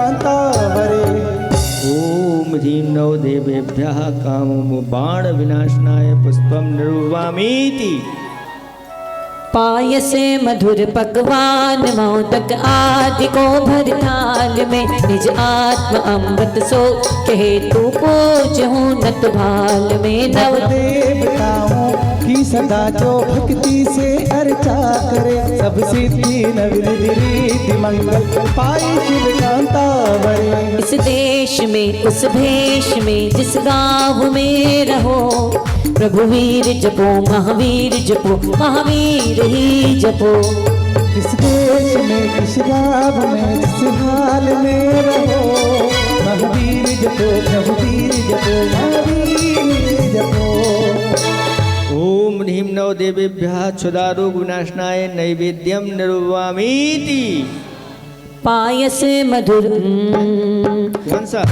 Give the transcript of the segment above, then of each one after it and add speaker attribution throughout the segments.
Speaker 1: ओम ह्रीं नव देवेभ्यः कामो बाण विनाशनाय पुष्पम निरुवामीति।
Speaker 2: पायसे मधुर पकवान मोदक आदि को भर थाल में, निज आत्म अमृत सो कहे तू पूज हूँ नत भाल में।
Speaker 3: नव देवताओं की सदा जो भक्ति से अर्चा करे, सब सिद्धि नवनिधि रीति मंगल पाई शिव कांता बरे।
Speaker 2: इस देश में उस भेष में जिस गाँव में रहो, प्रभु वीर जपो महावीर जपो महावीर ही जपो।
Speaker 3: इस देश में किस गाँव में जिस हाल में रहो, महावीर जपो प्रभुवीर जपो महावीर जपो।
Speaker 1: ओम ह्रीं नव देवेभ्यः क्षुधारोग विनाशनाय नैवेद्यम निरुवामीति।
Speaker 2: पायस मधुर
Speaker 1: कौन सा?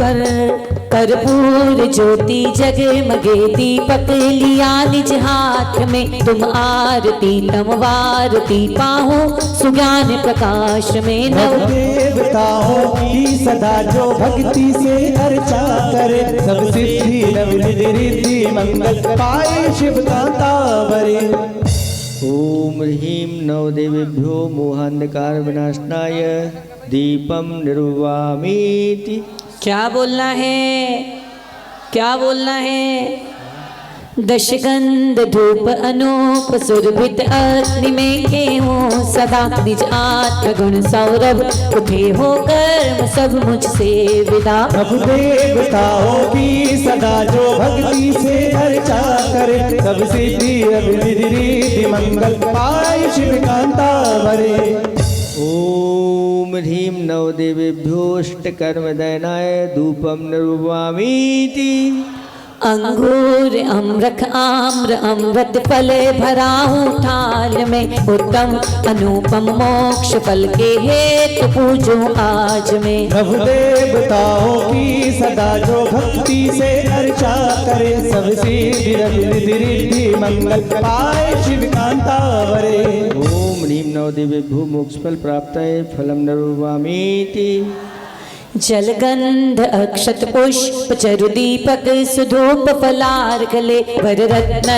Speaker 2: कर्पूर ज्योति जगमगे दीपक लिया निज हाथ में, तुम आरती तम वारती पाहो सुज्ञान प्रकाश में।
Speaker 3: नव देवताओं की सदा जो भक्ति से अर्चा करे, सब सिद्धि नवनिधि रीति मंगल पाए शिव कांता बरे।
Speaker 1: ओम ह्रीं नव देवेभ्यो मोहांधकार विनाशनाय दीपम निरुवामीति।
Speaker 2: क्या बोलना है, क्या बोलना है? दशगंध धूप अनूप सुरभित अग्नि में के हो सदा, निज आत्मगुण सौरभ उठे हो कर्म सब मुझसे विदा।
Speaker 3: सब देवताओं की सदा जो भक्ति से अर्चा करे, सब सिद्धि नवनिधि रीति मंगल पाए शिव कांता बरे।
Speaker 1: ओम ह्रीं नव देवेभ्योऽष्टकर्मदयनाय धूपम निरुवामीति।
Speaker 2: अंगूर अम्रख आम्र अमृत फल भराहूँ थाल में, उत्तम अनुपम मोक्ष फल के हेतु पूजो आज में।
Speaker 3: प्रभु देवताओं की सदा जो भक्ति से अर्चा करे, सब सिद्धि नवनिधि रीति मंगल पाए शिव कांता बरे।
Speaker 1: ओम ह्रीं नव देवेभ्यो मोक्षफल प्राप्ताय फलम निरुवामीति।
Speaker 2: जलगंध अक्षत पुष्प चरु दीपक सुधूप फलार गले, वर रत्न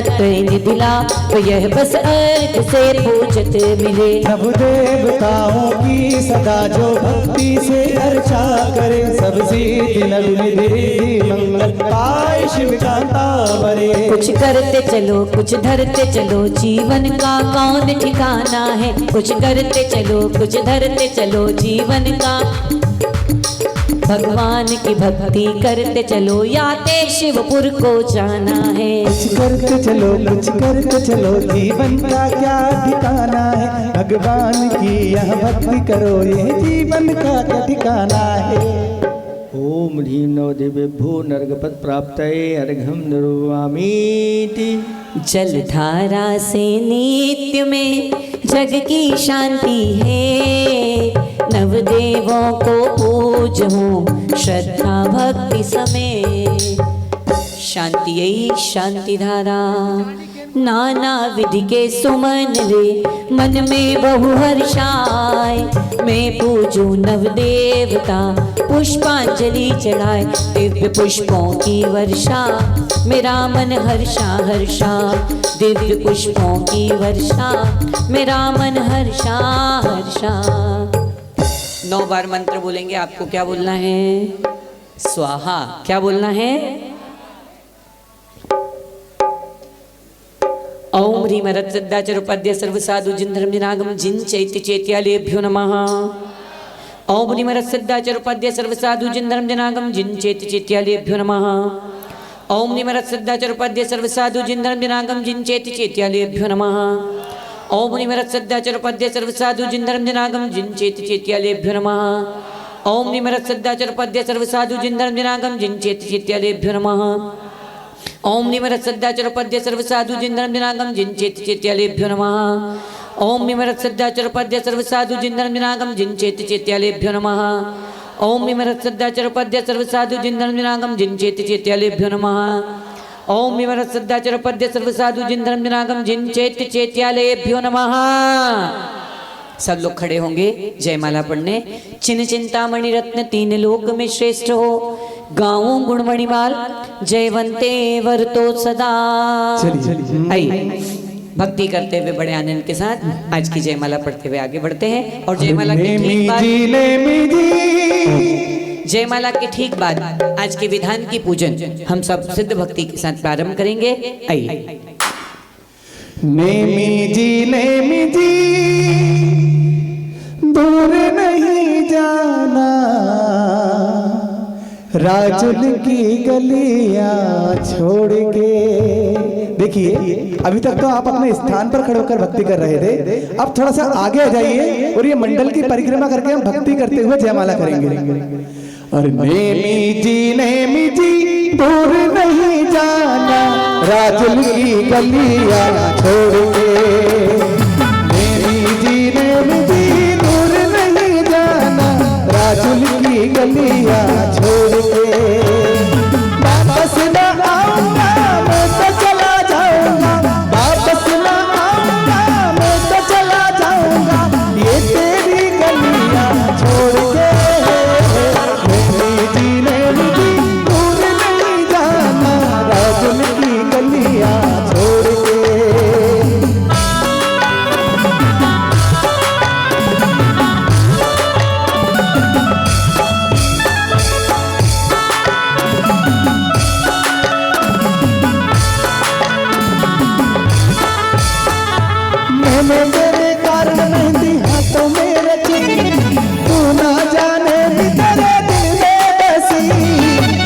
Speaker 2: निधिला यह बस अर्घ से पूजत मिले।
Speaker 3: प्रभु देवताओं की सदा जो भक्ति से अर्चा करे, सब सिद्धि नवनिधि रीति मंगल पाए शिव कांता बरे।
Speaker 2: कुछ करते चलो कुछ धरते चलो, जीवन का कौन ठिकाना है। कुछ करते चलो कुछ धरते चलो, जीवन का भगवान की भक्ति करते चलो, याते शिवपुर को जाना है।
Speaker 3: कुछ करते चलो कुछ करते चलो, जीवन का क्या ठिकाना है। भगवान की यह भक्ति करो, ये जीवन का क्या ठिकाना है।
Speaker 1: ओम ह्रीं नव देवेभ्यो नरकपद प्राप्तये अर्घ्यं निरुवामीति।
Speaker 2: जलधारा से नित्य में जग की शांति है, नवदेवों को पूजूं श्रद्धा भक्ति समेत। शांति यही शांति धारा, नाना विधि के सुमन ले मन में बहु हर्षाय। मैं पूजूं नव देवता पुष्पांजलि चढ़ाए, दिव्य पुष्पों की वर्षा मेरा मन हर्षा हर्षा। दिव्य पुष्पों की वर्षा मेरा मन हर्षा हर्षा। 9 बार मंत्र बोलेंगे, आपको क्या बोलना है? स्वाहा। क्या बोलना है? ओम ह्रीं रत्सद्दाचरुपद्य सर्वसाधु जिन्धर्म जिनागम जिन चैत्य चैत्यालेभ्यो नमः। ओम ह्रीं रत्सद्दाचरुपद्य सर्वसाधु जिन्धर्म जिनागम जिन चैत्य चैत्यालेभ्यो नमः। ओम ह्रीं रत्सद्दाचरुपद्य सर्वसाधु जिन्धर्म जिनागम जिन चैत्य चैत्यालेभ्यो नमः। ओम ह्रीं रत्सद्दाचरुपद्य सर्वसाधु जिन्धर्म जिनागम जिन चैत्य चैत्यालेभ्यो नमः। ओम ह्रीं रत्सद्दाचरुपद्य सर्वसाधु जिन्धर्म जिनागम जिन चैत्य चैत्यालेभ्यो नमः। ओम ह्रीं रत्सद्दाचरुपद्य सर्वसाधु जिन्धर्म जिनागम जिन चैत्य चैत्यालेभ्यो नमः। ओम ह्रीं रत्सद्दाचरुपद्य सर्वसाधु जिन्धर्म जिनागम जिन चैत्य चैत्यालेभ्यो नमः। ओम ह्रीं रत्सद्दाचरुपद्य सर्वसाधु जिन्धर्म जिनागम जिन चैत्य चैत्यालेभ्यो नमः। ओम ह्रीं रत्सद्दाचरुपद्य सर्वसाधु जिन्धर्म जिनागम जिन चैत्य चैत्यालेभ्यो नमः। सब लोग खड़े होंगे जयमाला पढ़ने। चिन्ह चिंतामणि रत्न तीन लोक में श्रेष्ठ हो, गाँव गुणमणिमाल जयवंते वरतो सदा। आइए भक्ति करते हुए बड़े आनंद के साथ आज की जयमाला पढ़ते हुए आगे बढ़ते हैं। और जयमाला के ठीक बाद जयमाला के ठीक बाद आज के विधान की पूजन हम सब सिद्ध भक्ति के साथ प्रारंभ करेंगे। आइए।
Speaker 3: नेमी जी दूर नहीं जाना, राजुल की गलियां छोड़ के। देखिए अभी तक तो आप अपने स्थान पर खड़े होकर भक्ति कर रहे थे, अब थोड़ा सा आगे आ जाइए और ये मंडल की परिक्रमा करके हम भक्ति करते हुए जयमाला करेंगे। और नेमी जी दूर नहीं जाना, राजुल की गलियां छोड़ के। नेमी जी दूर नहीं जाना, राजुल की गलियां छोड़ के। वापस न आऊंगा मैं तो चला जाऊंगा, वापस न आऊंगा मैं तो चला जाऊंगा, ये तेरी गलियां छोड़ के। नेमी जी दूर नहीं जाना, राजुल की गलियां छोड़ के। मैंने तेरे कारण मेहंदी हाथों में रची, तू ना जाने भी तेरे दिल में बसी।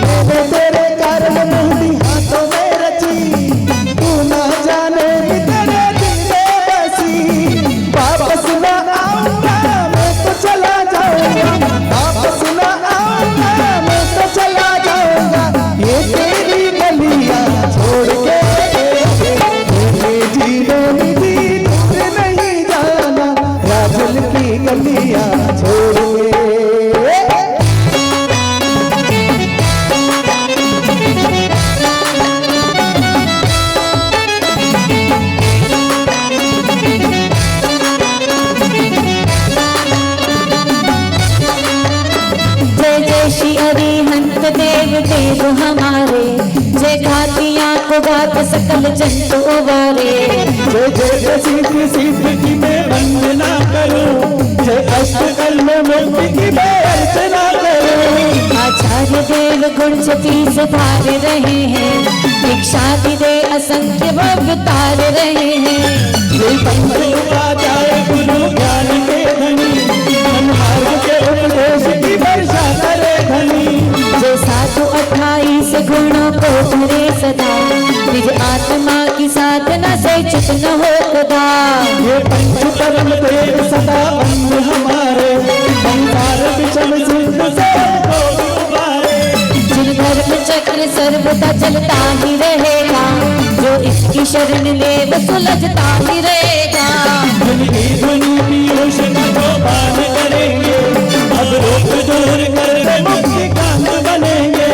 Speaker 3: मैंने तेरे कारण मेहंदी हाथों में रची, तू ना जाने भी तेरे दिल में बसी। वापस ना आऊंगा मैं तो चला जाऊंगा, वापस ना आऊंगा मैं तो चला जाऊंगा, ये तेरी गलियां छोड़ के। नेमी जी दूर नहीं जाना, राजुल की गलियां छोड़ के।
Speaker 4: जय जय श्री अरिहंत देव देव हमारे, जय घातियाँ को घात सकल जंतु उबारे।
Speaker 3: जय जय सिद्ध की मैं वंदना करूं, जय अष्टकल में मुक्ति की मैं अर्चना करूं।
Speaker 4: आचार्य देव गुण छती सुधार रहे हैं, दीक्षा दे असंख्य भव्य तार रहे हैं।
Speaker 3: जय पंच आचार्य गुरु ज्ञान के धनी, मार्ग के उपदेश की वर्षा करे धनी।
Speaker 4: जय साधु 28 गुणों को धरे सदा, निज आत्मा की साधना से चित्त हो खुदा।
Speaker 3: ये पंच परम देव सदा बंद हमारे, संसार विषम सिद्ध से हमको उबारे।
Speaker 4: जिन धर्म चक्र सर्वदा चलता ही रहेगा, जो इसकी शरण ले वो सुलझता ही रहेगा।
Speaker 3: जिनकी ध्वनि पीयूष का पान करेंगे, अब रोग दूर कर मुक्ति कांत बनेंगे।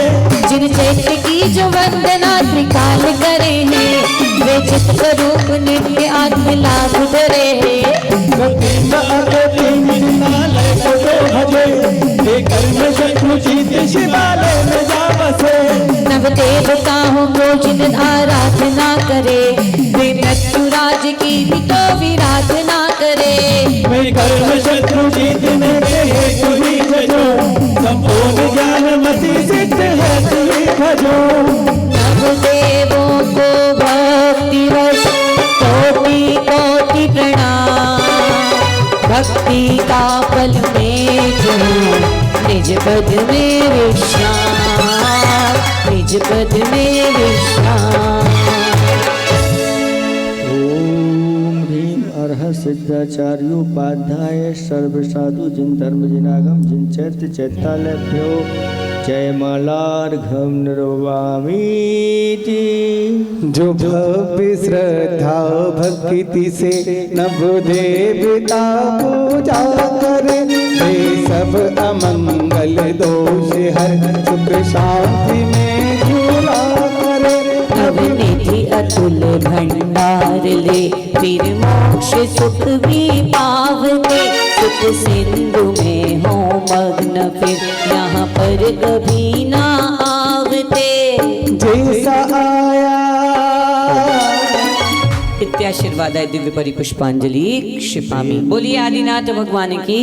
Speaker 4: जिन चैत्य की जो वंदना त्रिकाल करे हैं, वे चित्त स्वरूप नित्य आत्म लाभ धरे हैं।
Speaker 3: कर्म शत्रु जीत शिवालय में जा बसे।
Speaker 4: नव देवताओं को जिन आराधना करे, वे मृत्यु राज की भी तो विराधना करे।
Speaker 3: मैं कर्म शत्रु जीतने के हेतु ही भजो, संपूर्ण ज्ञान मति सिद्ध है तुही भजो।
Speaker 4: नव देवों को भक्तिवश कोटि कोटि प्रणाम, भक्ति का फल में जो निज पद में विश्राम, निज पद में विश्राम।
Speaker 1: ओम ह्रीं अर्हत सिद्धाचार्योपाध्याय सर्व साधु जिन धर्म जिनागम जिन चैत्य चैतालभ्यो जयमालार्घम निर्वामी।
Speaker 3: जो भव्य श्रद्धा भक्ति से नव देवता पूजा करे, वे सब अमंगल दोष हर सुख शांति में झूला करे।
Speaker 4: नवनिधि अतुल भंडार ले, फिर मोक्ष सुख भी पावते। रूप सिंधु में हो मग्न, फिर यहाँ पर कभी ना आवते।
Speaker 3: जैसा आया
Speaker 2: इत्याशीर्वादाय दिव्य परिपुष्पांजलि क्षिपामि। बोलिए आदिनाथ भगवान की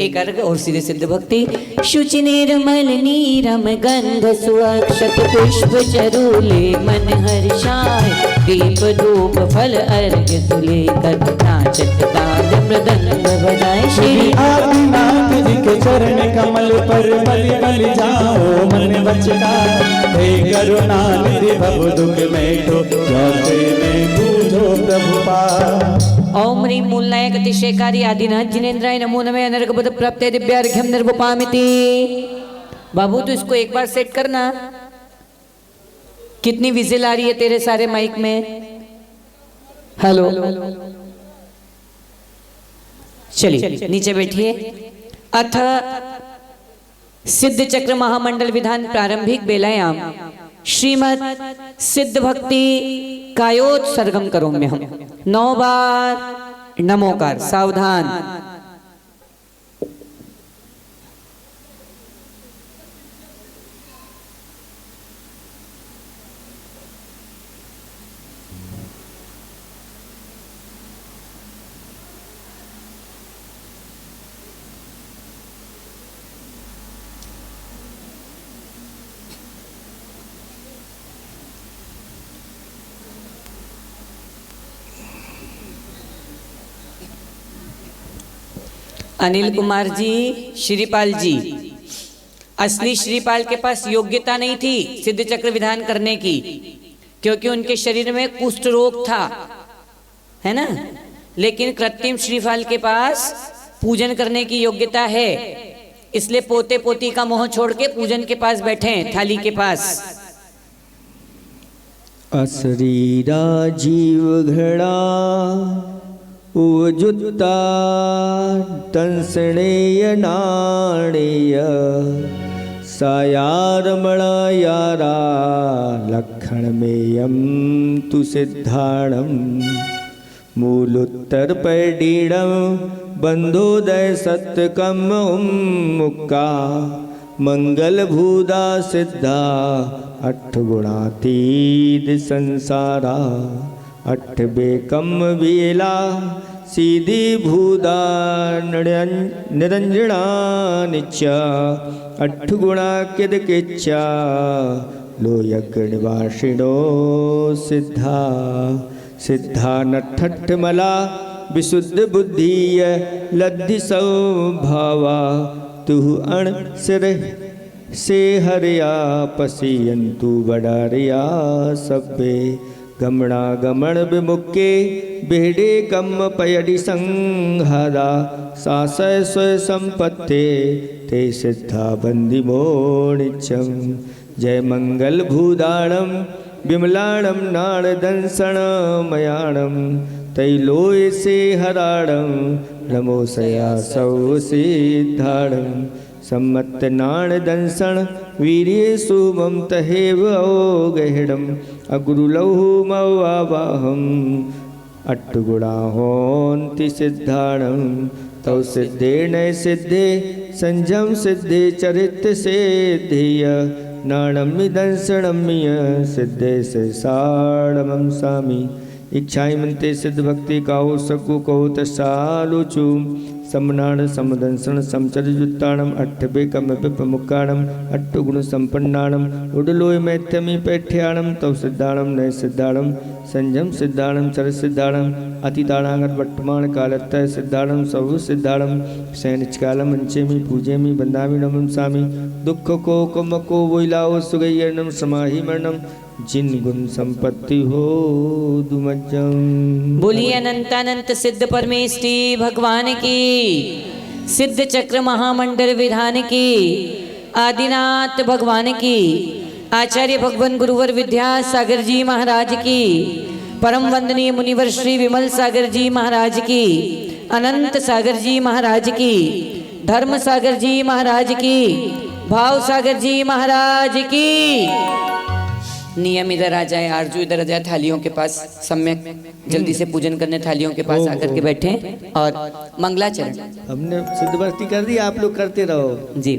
Speaker 2: एक अर्घ और सीधे सिद्ध भक्ति।
Speaker 4: शुचि निर्मल नीरम गंध सुअक्षत पुष्प चरूले मन हर्षाय, दीप धूप फल अर्घ्य तुले कर नाचत ताल मृदंग बजाए। श्री
Speaker 3: आदिनाथ जी के चरण कमल पर बलि बलि जाओ मन बचका, हे करुणा निधि भव दुख मेटो, जाते में बूझो प्रभु पार।
Speaker 2: ओम ह्रीं मूलनायक अतिशयकारी आदिनाथ जिनेन्द्राय नमो नमः। अनर्घबुध प्राप्ते दिव्यार्घ्यम निर्वपामिति। बाबू तू इसको एक बार सेट करना। कितनी विजिल आ रही है तेरे सारे माइक में? हेलो, चलिए नीचे बैठिए। अथ सिद्ध चक्र महामंडल विधान प्रारंभिक बेलायाम श्रीमद सिद्ध भक्ति कायोत्सर्गम करो में हम 9 बार नमोकार। सावधान। अनिल कुमार जी, श्रीपाल जी, असली श्रीपाल के पास योग्यता नहीं थी सिद्ध चक्र विधान करने की, क्योंकि उनके शरीर में कुष्ठ रोग था, है ना। लेकिन कृत्रिम श्रीपाल के पास पूजन करने की योग्यता है, इसलिए पोते पोती का मोह छोड़ के पूजन के पास बैठे, थाली के पास।
Speaker 1: अशरीरा जीव घड़ा उजुत्ता तंसणेय नाणेय, सायारमणा यारा लक्षण मेयम तु सिद्धाणम, मूलोत्तर पैडीणम बंधोदय सत्यकम मुक्का, मंगल भूदा सिद्धा अठ गुणातीत संसारा, अठ बेकम वेला सीधी भूदा निरंजना निच्या, अठ गुणा किद किच्चा लोयज्ञ निवासिनो सिद्धा, सिद्धा नठठ मला विशुद्ध बुद्धिय लद्धि स्वभावा, तुह अण सिर से हरिया पसियंतु बडारिया सभ्य, गमणा गमण विमुक्के बेहडे कम पयडि संहारा, सासय स्वय संपत्ते ते सिद्धा बंदी मोनिचम, जय मंगल भूदाणम विमलाणम नाण दंसण मयाणम, तैलोय से हराणम नमो सया सौ सिद्धाणम, सम्मत नाण दंसण वीर्ये सुमम तहेव गहिडम, अगुरुलहु मवाहम अट्ठ गुणा होन्ति सिद्धाणम, तौ सिद्धे नय सिद्धे संजम सिद्धे चरित्र सिद्धिय, नाणम दंसणम्य सिद्धे से साणमम सामी, इच्छाई मनते सिद्ध भक्ति काहो सकु कहो तसालोचु, समनाण समदंसण समचरजुत्ताणम, अट्ठबेकम विपमुक्काणम, अट्ठ गुण संपन्नाणम, उडलोय मैथ्यमी पैठ्याणम, तव सिद्धाणम नय सिद्धाणम, संजम सिद्धाणम चर सिद्धाणम, अतिताणागत वर्तमान कालत्तय सिद्धाणम सौ सिद्धाणम, सैनिचकालम अंचेमी पूजेमी बंदामी नमम सामी, दुख को कमको वोइलाओ सुगयर्णम समाहि मरणम, जिन गुण संपत्ति हो दुमज्जम।
Speaker 2: बोलिए अनंतानंत सिद्ध परमेष्टि भगवान की, सिद्ध चक्र महामंडल विधान की, आदिनाथ भगवान की, आचार्य भगवान गुरुवर विद्यासागर जी महाराज की, परम वंदनीय मुनिवर श्री विमल सागर जी महाराज की, अनंत सागर जी महाराज की, धर्म सागर जी महाराज की, भाव सागर जी महाराज की। नियम इधर आ जाए, आरजू इधर आ जाए, थालियों के पास सम्यक जल्दी से पूजन करने थालियों के पास आकर के बैठे और मंगलाचरण।
Speaker 1: हमने सिद्धभक्ति कर दी, आप लोग करते रहो।
Speaker 2: जी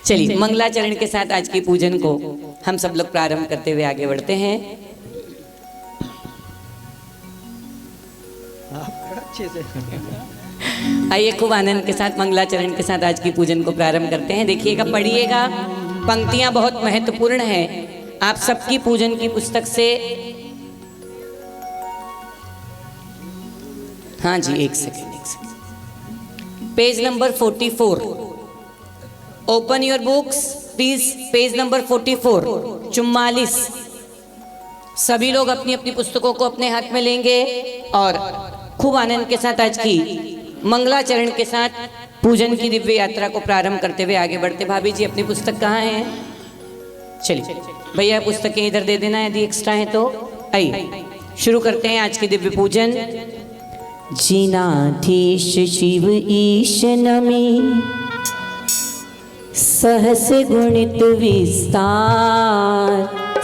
Speaker 2: चलिए, मंगलाचरण के साथ आज की पूजन को हम सब लोग प्रारंभ करते हुए आगे बढ़ते हैं।
Speaker 1: अच्छे से
Speaker 2: आइए खूब आनंद के साथ मंगलाचरण के साथ आज की पूजन को प्रारंभ करते हैं। देखिएगा, पढ़िएगा, पंक्तियां बहुत महत्वपूर्ण हैं। आप सबकी पूजन की पुस्तक से, हाँ जी, एक second, page number 44, open your books please, page number 44, 44। सभी लोग अपनी अपनी पुस्तकों को अपने हाथ में लेंगे और खूब आनंद के साथ आज की मंगलाचरण के साथ पूजन की दिव्य यात्रा को प्रारंभ करते हुए आगे बढ़ते। भाभी जी, अपनी पुस्तक कहाँ है? चलिए भैया, पुस्तकें इधर दे देना यदि एक्स्ट्रा है तो। आइए शुरू करते हैं आज की दिव्य पूजन।
Speaker 4: जिनाधीश शिव ईश नमी, सहस गुणित विस्तार,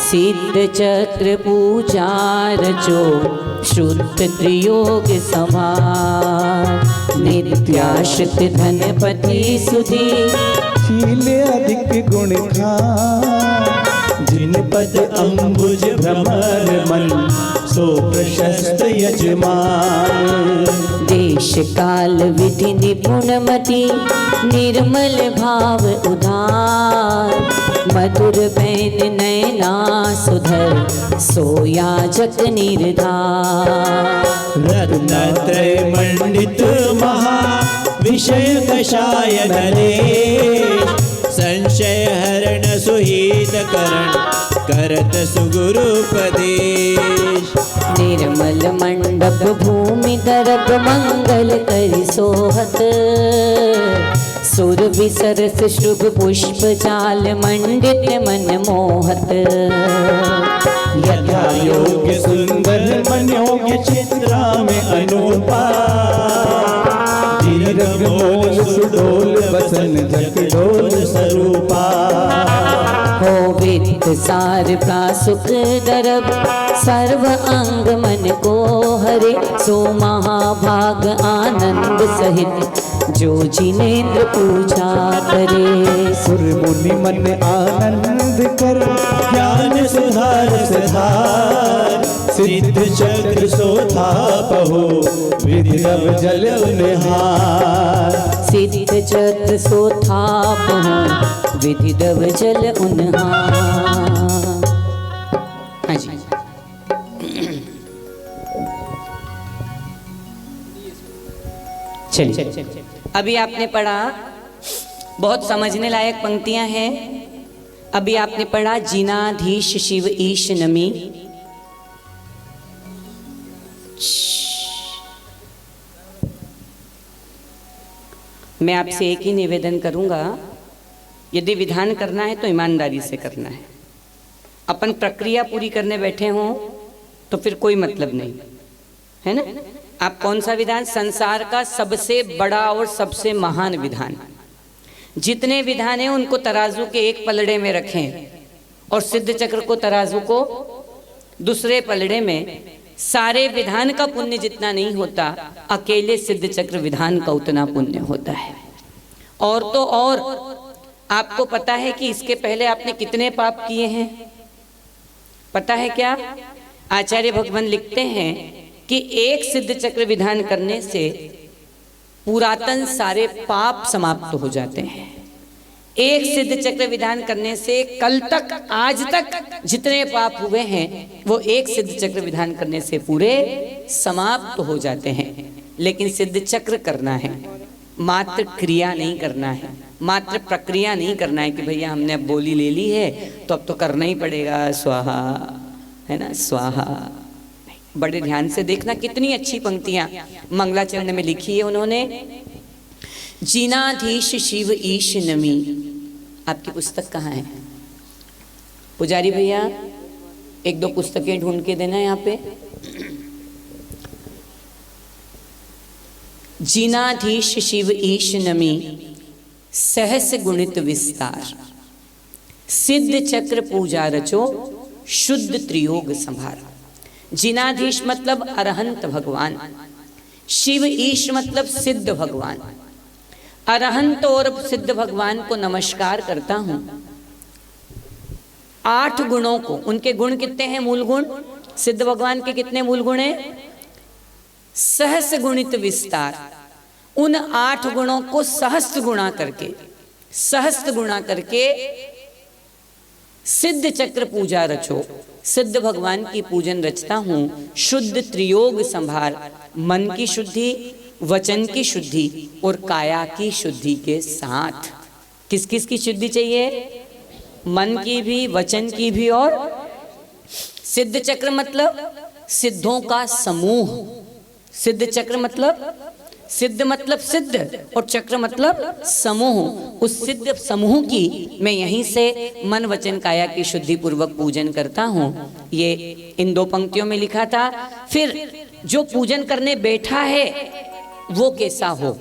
Speaker 4: सिद्ध चक्र पूजा रचो, शुद्ध त्रियोग समार, नित्याश्रित धनपति सुधी,
Speaker 3: शील अधिक गुण था, जिन पद अंबुज भ्रमर मन, सो प्रशस्त यजमान।
Speaker 4: देश काल विधि निपुण मति, निर्मल भाव उदार, मधुर बैन नैना सुधर, सो याजक निर्धार।
Speaker 5: रत्नत्रय मंडित महा, विषय कषाय नरेश, संशय हरण सुहित करण, करत सुगुरुपदेश।
Speaker 4: निर्मल मंडप भूमि दरप, मंगल करि सोहत, सुर विसरस शुभ पुष्प जाल, मंडित मन मोहत।
Speaker 5: यथा योग्य सुंदर मन योग्य चित्रा में अनुपा, दीर्घ मोल सुडोल वसन झकझोर स्वरूपा।
Speaker 4: हो वित्त सार प्रासुक दरब, सर्व अंग मन को हरे, सो महाभाग आनंद सहित, जो जिनेन्द्र पूजा करे।
Speaker 3: सुर मुनि मन आनंद कर,
Speaker 5: ज्ञान सुधार सुधार, सिद्ध चक्र सोथा पहो, विधिरव जल उनहार।
Speaker 4: सिद्ध चक्र सोथाप हूँ, विधि दव जल उन्हार।
Speaker 2: हाँ जी, चलिए, अभी आपने पढ़ा, बहुत समझने लायक पंक्तियां हैं। अभी आपने पढ़ा, जिनाधीश शिव ईश नमी। मैं आपसे एक ही निवेदन करूंगा, यदि विधान करना है तो ईमानदारी से करना है। अपन प्रक्रिया पूरी करने बैठे हों तो फिर कोई मतलब नहीं है ना। आप कौन सा विधान? संसार का सबसे बड़ा और सबसे महान विधान। जितने विधान हैं उनको तराजू के एक पलड़े में रखें और सिद्ध चक्र को तराजू को दूसरे पलड़े में। सारे विधान का पुण्य जितना नहीं होता, अकेले सिद्ध चक्र विधान का उतना पुण्य होता है। और तो और आपको पता है कि इसके पहले आपने कितने पाप किए हैं? पता है क्या? आचार्य भगवान लिखते हैं कि एक सिद्ध चक्र विधान करने से पुरातन सारे पाप समाप्त हो जाते हैं। एक सिद्ध चक्र विधान करने से कल तक आज तक जितने पाप हुए हैं वो एक सिद्ध चक्र विधान करने से पूरे समाप्त हो जाते हैं। लेकिन सिद्ध चक्र करना है, मात्र क्रिया नहीं करना है, मात्र प्रक्रिया नहीं करना है कि भैया हमने अब बोली ले ली है तो अब तो करना ही पड़ेगा, स्वाहा, है ना, स्वाहा। बड़े ध्यान से देखना, कितनी अच्छी पंक्तियां मंगलाचरण में लिखी है उन्होंने। जिनाधीश शिव ईश नमी। आपकी पुस्तक कहाँ है पुजारी भैया? एक दो पुस्तकें ढूंढ के देना यहाँ पे। जिनाधीश शिव ईश नमी, सहस गुणित विस्तार, सिद्ध चक्र पूजा रचो, शुद्ध त्रियोग संभार। जिनाधीश मतलब अरहंत भगवान, शिव ईश मतलब सिद्ध भगवान। अरहंत और सिद्ध भगवान को नमस्कार करता हूं। 8 गुणों को, उनके गुण कितने हैं मूल गुण? सिद्ध भगवान के कितने मूल गुण हैं? सहस्र गुणित विस्तार। उन 8 गुणों को सहस्त्र गुणा करके सिद्ध चक्र पूजा रचो, सिद्ध भगवान की पूजन रचता हूं। शुद्ध त्रियोग संभार, मन की शुद्धि, वचन की शुद्धि और काया की शुद्धि के साथ। किस किस की शुद्धि चाहिए? मन की भी, वचन की भी और सिद्ध चक्र मतलब सिद्धों का समूह। सिद्ध चक्र मतलब सिद्ध मतलब सिद्ध और चक्र मतलब समूह। उस सिद्ध समूह की मैं यहीं से मन वचन काया की शुद्धि पूर्वक पूजन करता हूँ। ये इन 2 पंक्तियों में लिखा था। फिर जो पूजन करने बैठा है वो कैसा हो,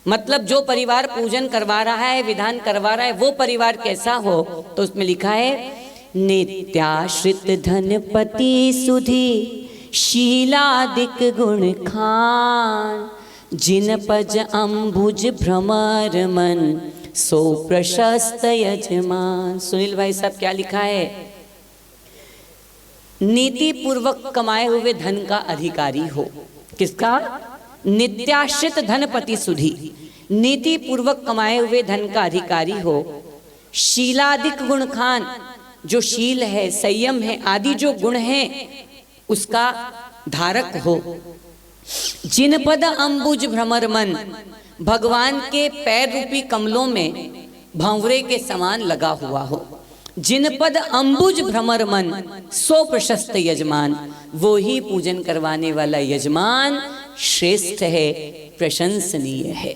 Speaker 2: मतलब जो परिवार पूजन करवा रहा है, विधान करवा रहा है, वो परिवार कैसा हो, तो उसमें लिखा है नित्याश्रित धनपति सुधी शीलादिक गुण खान, जिन पज अंबुज भ्रमर मन सो प्रशस्त यजमान। सुनील भाई साहब क्या लिखा है? नीति पूर्वक कमाए हुए धन का अधिकारी हो। किसका? नित्याश्रित धनपति सुधी, नीति पूर्वक कमाए हुए धन का अधिकारी हो। शीलादिक गुण खान, जो शील है, संयम है, आदि जो गुण है उसका धारक हो। जिनपद अंबुज भ्रमर मन, भगवान के पैर रूपी कमलों में भंवरे के समान लगा हुआ हो। जिनपद अंबुज भ्रमर मन सो प्रशस्त यजमान, वो ही पूजन करवाने वाला यजमान श्रेष्ठ है, प्रशंसनीय है।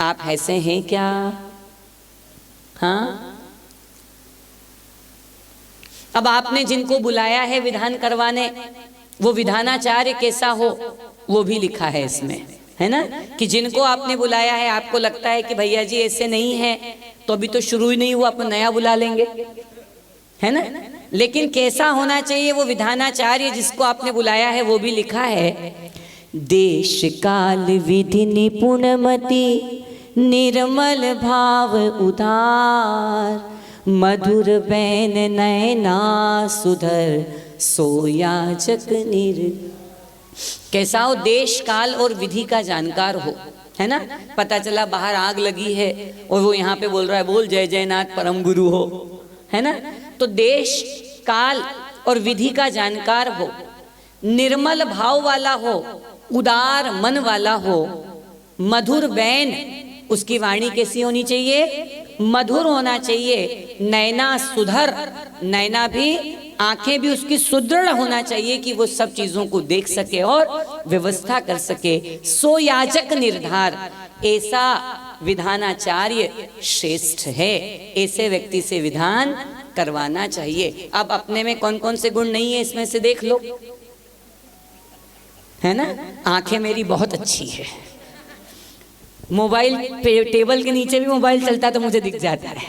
Speaker 2: आप ऐसे हैं क्या? हाँ, अब आपने जिनको बुलाया है विधान करवाने, वो विधानाचार्य कैसा हो वो भी लिखा है इसमें, है ना? कि जिनको आपने बुलाया है, आपको लगता है कि भैया जी ऐसे नहीं है, तो अभी तो शुरू ही नहीं हुआ, अपन नया बुला लेंगे, है ना? लेकिन कैसा होना चाहिए वो विधानाचार्य जिसको आपने बुलाया है, वो भी लिखा है। देश काल विधि निपुण मति, निर्मल भाव उदार, मधुर बैन नयना सुधर, सोयाचक निर। कैसा हो? देश काल और विधि का जानकार हो, है ना? पता चला बाहर आग लगी है और वो यहाँ पे बोल रहा है बोल जय जयनाथ परम गुरु हो, है ना? तो देश काल और विधि का जानकार हो, निर्मल भाव वाला हो, उदार मन वाला हो, मधुर बैन, उसकी वाणी कैसी होनी चाहिए? मधुर होना चाहिए। नैना सुधर, नैना भी, आंखें भी उसकी सुदृढ़ होना चाहिए कि वो सब चीजों को देख सके और व्यवस्था कर सके। सो याजक निर्धार, ऐसा विधानाचार्य श्रेष्ठ है, ऐसे व्यक्ति से विधान करवाना चाहिए। अब अपने में कौन कौन से गुण नहीं है इसमें से देख लो, है ना? आंखें मेरी बहुत अच्छी है, मोबाइल टेबल के नीचे भी मोबाइल चलता तो मुझे दिख जाता है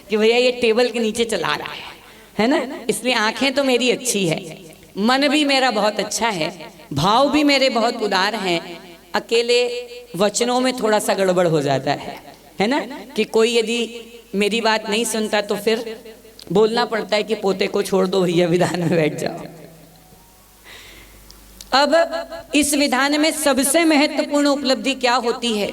Speaker 2: कि भैया ये टेबल के नीचे चला रहा है ना? इसलिए आंखें तो मेरी अच्छी है, मन भी मेरा बहुत अच्छा है, भाव भी मेरे बहुत उदार हैं। अकेले वचनों में थोड़ा सा गड़बड़ हो जाता है ना? कि कोई यदि मेरी बात नहीं सुनता तो फिर बोलना पड़ता है कि पोते को छोड़ दो भैया, विधान में बैठ जाओ। अब इस विधान में सबसे महत्वपूर्ण उपलब्धि क्या होती है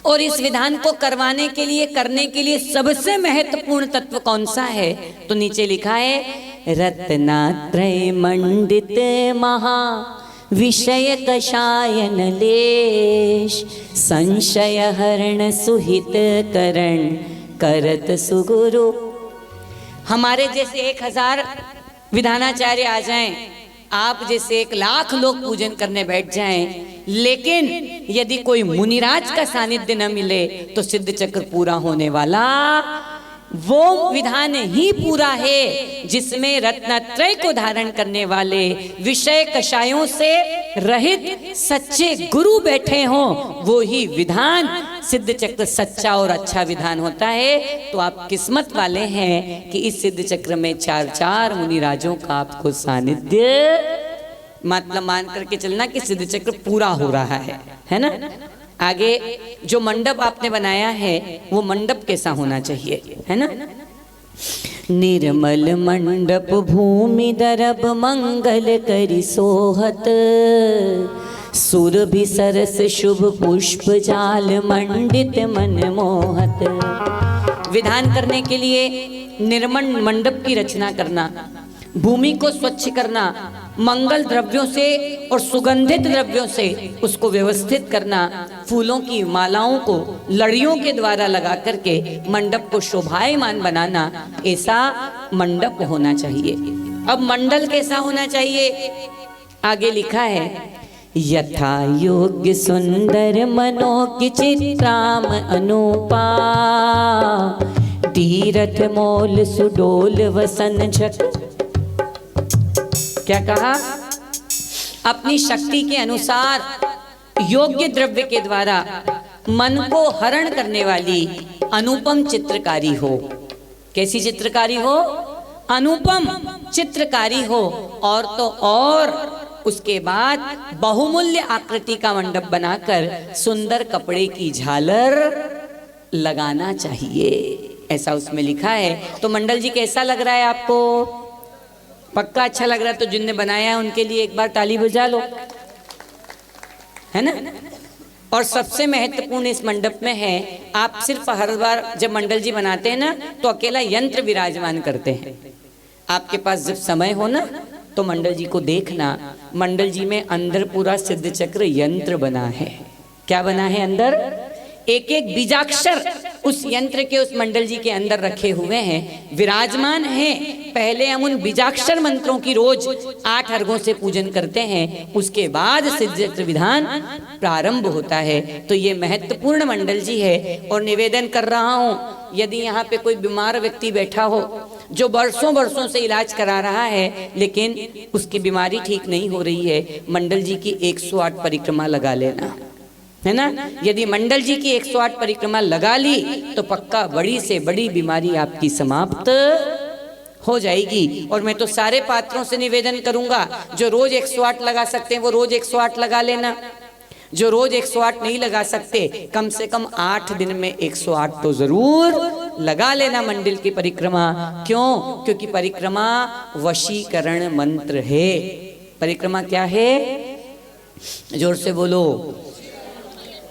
Speaker 2: और इस विधान को करवाने के लिए, करने के लिए सबसे महत्वपूर्ण तत्व कौन सा है? तो नीचे लिखा है रत्नात्रय मंडित महा विषय कषायन लेश, संशय हरण सुहित करण करत सुगुरु। हमारे जैसे 1000 विधानाचार्य आ जाएं, आप जैसे 1,00,000 लोग पूजन करने बैठ जाएं, लेकिन यदि कोई मुनिराज का सानिध्य न मिले तो सिद्ध चक्र पूरा होने वाला वो विधान ही पूरा है जिसमें रत्नत्रय को धारण करने वाले, विषय कषायों से रहित सच्चे गुरु बैठे हों। वो ही विधान सिद्ध चक्र सच्चा और अच्छा विधान होता है, तो आप किस्मत वाले हैं कि इस सिद्ध चक्र में 4 मुनिराजों का आपको सानिध्य, मतलब मान करके चलना कि सिद्ध चक्र पूरा हो रहा है ना। आगे जो मंडप आपने बनाया है वो मंडप कैसा होना चाहिए, है ना।
Speaker 4: निर्मल मंडप भूमि दरब मंगल करि सोहत, सुरभि सरस शुभ पुष्प जाल मंडित मन मोहत।
Speaker 2: विधान करने के लिए निर्मल मंडप की रचना करना, भूमि को स्वच्छ करना, मंगल द्रव्यों से और सुगंधित द्रव्यों से उसको व्यवस्थित करना, फूलों की मालाओं को लड़ियों के द्वारा लगा करके मंडप को शोभायमान बनाना, ऐसा मंडप होना चाहिए। अब मंडल कैसा होना चाहिए, आगे लिखा है,
Speaker 4: यथा योग्य सुंदर मनोज्ञ चित्राम अनुपा, तीरथ मोल सुडोल वसन झक।
Speaker 2: क्या कहा, अपनी शक्ति के अनुसार योग्य द्रव्य के द्वारा मन को हरण करने वाली अनुपम चित्रकारी हो। कैसी चित्रकारी हो, अनुपम चित्रकारी हो। और तो और उसके बाद बहुमूल्य आकृति का मंडप बनाकर सुंदर कपड़े की झालर लगाना चाहिए, ऐसा उसमें लिखा है। तो मंडल जी कैसा लग रहा है आपको, पक्का अच्छा लग रहा है। तो जिनने बनाया है उनके लिए एक बार ताली बजा लो, है ना। और सबसे महत्वपूर्ण इस मंडप में है, आप सिर्फ हर बार जब मंडल जी बनाते हैं ना तो अकेला यंत्र विराजमान करते हैं। आपके पास जब समय हो ना तो मंडल जी को देखना, मंडल जी में अंदर पूरा सिद्ध चक्र यंत्र बना है। क्या बना है अंदर, एक एक बीजाक्षर उस यंत्र के उस मंडल जी के अंदर रखे हुए हैं, विराजमान हैं। पहले हम उन बीजाक्षर मंत्रों की रोज 8 अर्घों से पूजन करते हैं, उसके बाद सिद्ध चक्र विधान प्रारंभ होता है। तो ये महत्वपूर्ण मंडल जी है। और निवेदन कर रहा हूँ, यदि यहाँ पे कोई बीमार व्यक्ति बैठा हो जो वर्षों से इलाज करा रहा है लेकिन उसकी बीमारी ठीक नहीं हो रही है, मंडल जी की 108 परिक्रमा लगा लेना, है ना। यदि मंडल जी की 108 परिक्रमा लगा ली तो पक्का बड़ी से बड़ी बीमारी आपकी समाप्त हो जाएगी। और मैं तो सारे पात्रों से निवेदन करूंगा, जो रोज 108 लगा सकते हैं वो रोज 108 लगा लेना, जो रोज 108 नहीं लगा सकते कम से कम 8 दिन में 108 तो जरूर लगा लेना मंडल की परिक्रमा। क्यों, क्योंकि परिक्रमा वशीकरण मंत्र है। परिक्रमा क्या है, जोर से बोलो।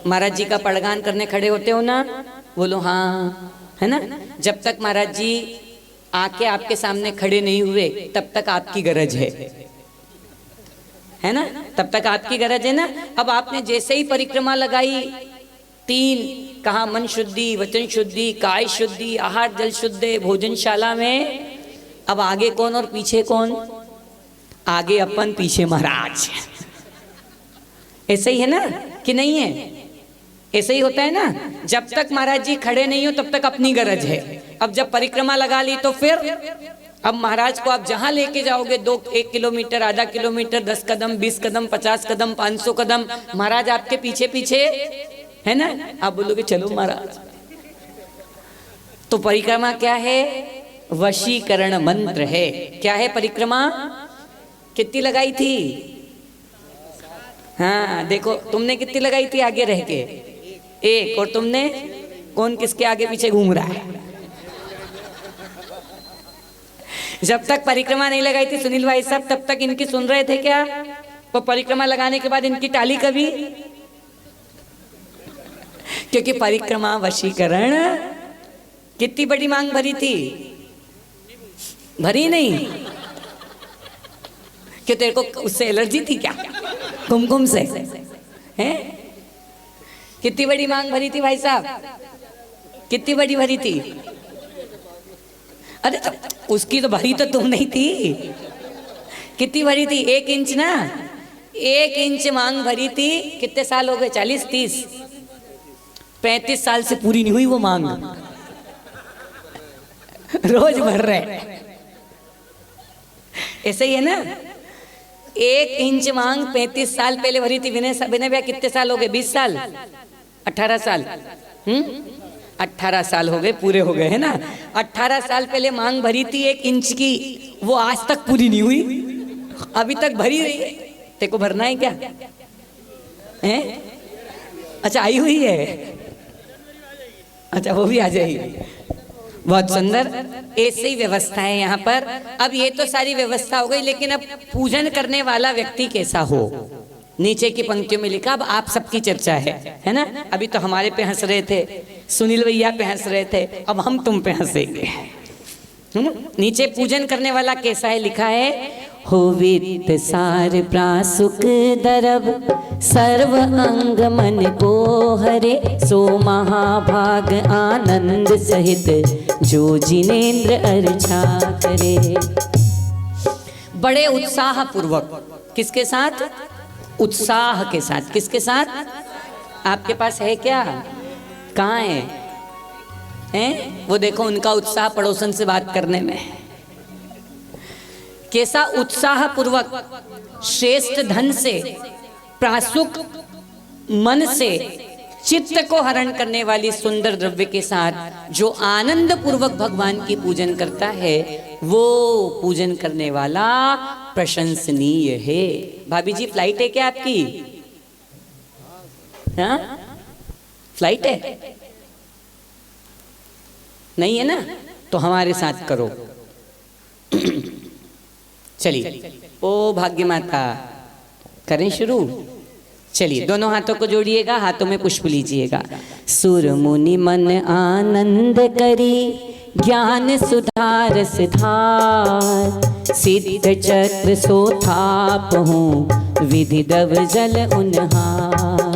Speaker 2: महाराज जी का पड़गान करने खड़े होते हो ना, बोलो हाँ, है ना। जब तक महाराज जी आके आपके सामने खड़े नहीं हुए तब तक आपकी गरज है ना, तब तक आपकी गरज है ना। अब आपने जैसे ही परिक्रमा लगाई, 3 कहा, मन शुद्धि, वचन शुद्धि, काय शुद्धि, आहार जल शुद्धि, भोजनशाला में। अब आगे कौन और पीछे कौन, आगे अपन पीछे महाराज। ऐसे ही है ना कि नहीं है, ऐसे ही होता है ना। जब तक महाराज जी खड़े नहीं हो तब तक अपनी गरज है। अब जब परिक्रमा लगा ली तो फिर अब महाराज को आप जहां लेके जाओगे, 1 किलोमीटर, आधा किलोमीटर, 10 कदम, 20 कदम, 50 कदम, 500 कदम, महाराज आपके पीछे पीछे, है ना। आप बोलोगे चलो महाराज। तो परिक्रमा क्या है, वशीकरण मंत्र है। क्या है परिक्रमा, कितनी लगाई थी, हाँ देखो तुमने कितनी लगाई थी आगे रह के, 1। और तुमने, कौन किसके आगे पीछे घूम रहा है। जब तक परिक्रमा नहीं लगाई थी सुनील भाई साहब, तब तक इनकी सुन रहे थे क्या, वो परिक्रमा लगाने के बाद इनकी टाली कभी, क्योंकि परिक्रमा वशीकरण। कितनी बड़ी मांग भरी थी, भरी नहीं, क्यों तेरे को उससे एलर्जी थी क्या, कुमकुम से, हैं। कितनी बड़ी मांग भरी थी भाई साहब, कितनी बड़ी भरी थी। अरे तो उसकी तो भरी तो तुम नहीं थी, कितनी भरी थी, 1 इंच ना, 1 इंच मांग भरी थी। कितने साल हो गए, 40, 30, 35 साल से पूरी नहीं हुई वो मांग, रोज भर रहे। ऐसे ही है ना, 1 इंच मांग 35 साल पहले भरी थी। विनय भैया कितने साल हो गए, 20 साल, 18 साल 18 साल हो गए, पूरे हो गए, है ना। 18 साल पहले मांग भरी थी 1 इंच की, वो आज तक पूरी नहीं हुई, अभी तक भरी रही है। तेरे को भरना है क्या? हैं? अच्छा आई हुई है, अच्छा वो भी आ जाएगी। बहुत सुंदर, ऐसी ही व्यवस्था है यहाँ पर। अब ये तो सारी व्यवस्था हो गई, लेकिन अब पूजन करने वाला व्यक्ति कैसा हो, नीचे की पंक्तियों में लिखा। अब आप सबकी चर्चा है ना। अभी तो हमारे पे हंस रहे थे, सुनील भैया पे हंस रहे थे, अब हम तुम पे हंसेंगे। नीचे पूजन करने वाला कैसा है लिखा है,
Speaker 4: होवित सार प्रासुक दरब सर्व अंग मन को हरे, सो महाभाग आनंद सहित जो जिनेन्द्र अर्चा करे।
Speaker 2: बड़े उत्साह पूर्वक, किसके साथ? उत्साह के साथ। किसके साथ? आपके पास है क्या? कहाँ है? हैं? वो देखो उनका उत्साह पड़ोसन से बात करने में। कैसा उत्साह पूर्वक, श्रेष्ठ धन से, प्रासुक मन से, चित्त को हरण करने वाली सुंदर द्रव्य के साथ जो आनंद पूर्वक भगवान की पूजन करता है, वो पूजन करने वाला प्रशंसनीय है। भाभी जी फ्लाइट है क्या आपकी? हाँ फ्लाइट है? नहीं है ना, तो हमारे साथ करो। चलिए, ओ भाग्य माता, करें शुरू। चलिए, दोनों हाथों को जोड़िएगा, हाथों में पुष्प लीजिएगा।
Speaker 4: सुर मुनि मन आनंद करी, ज्ञान सुधार सिधार, सिद्ध चक्र सोथाप हूँ, विधि दव जल उन्हार।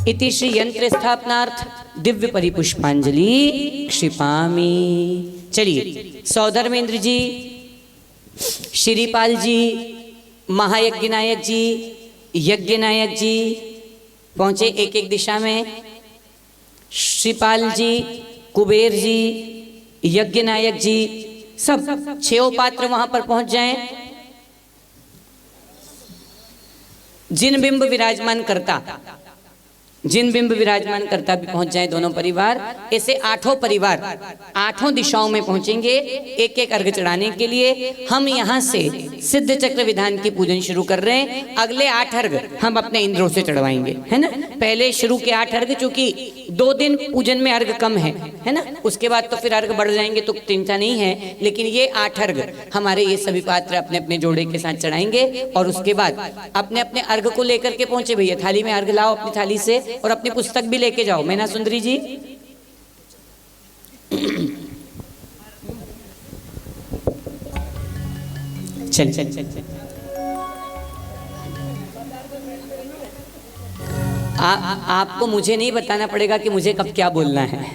Speaker 2: इति श्री यंत्र स्थापनार्थ दिव्य परिपुष्पांजलि क्षिपामि। चलिए, सौधर्मेंद्र जी, श्रीपाल जी, महायज्ञ नायक जी, यज्ञ नायक जी पहुंचे एक एक दिशा में। श्रीपाल जी, कुबेर जी, यज्ञ नायक जी, सब 6 पात्र वहां पर पहुंच जाएं। जिन बिंब विराजमान करता, जिन बिंब विराजमान करता भी पहुंच जाए दोनों परिवार। ऐसे 8 परिवार 8 दिशाओं में पहुंचेंगे एक एक अर्घ चढ़ाने के लिए। हम यहाँ से सिद्ध चक्र विधान की पूजन शुरू कर रहे हैं। अगले 8 अर्घ हम अपने इंद्रों से चढ़वाएंगे, है ना। पहले शुरू के 8 अर्घ, चूंकि 2 दिन पूजन में अर्घ कम है ना, उसके बाद तो फिर अर्घ बढ़ जाएंगे तो चिंता नहीं है। लेकिन ये 8 अर्घ हमारे ये सभी पात्र अपने अपने जोड़े के साथ चढ़ाएंगे और उसके बाद अपने अपने अर्घ को लेकर के पहुंचे। भैया थाली में अर्घ लाओ अपनी थाली से, और अपनी पुस्तक भी लेके जाओ। मैना सुंदरी जी, चल चल चल चल। आपको मुझे नहीं बताना पड़ेगा कि मुझे कब क्या बोलना है,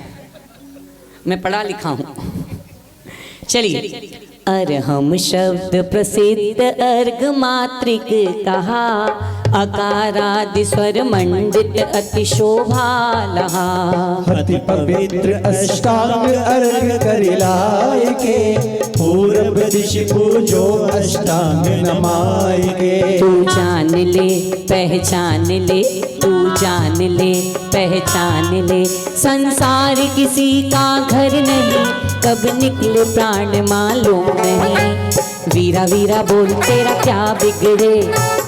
Speaker 2: मैं पढ़ा लिखा हूं। चलिए,
Speaker 4: अरहम शब्द प्रसिद्ध अर्घ मात्रिक कहा, अकारादि स्वर मंडित अति शोभा लहा।
Speaker 5: अति पवित्र अष्टांग अर्घ करिलाय के, पूरब दिश पूजो अष्टांग नमाय के।
Speaker 4: तू जान ले पहचान ले, तू जान ले पहचान ले, संसार किसी का घर नहीं, कब निकले प्राण मालूम नहीं। वीरा वीरा बोल तेरा क्या बिगड़े,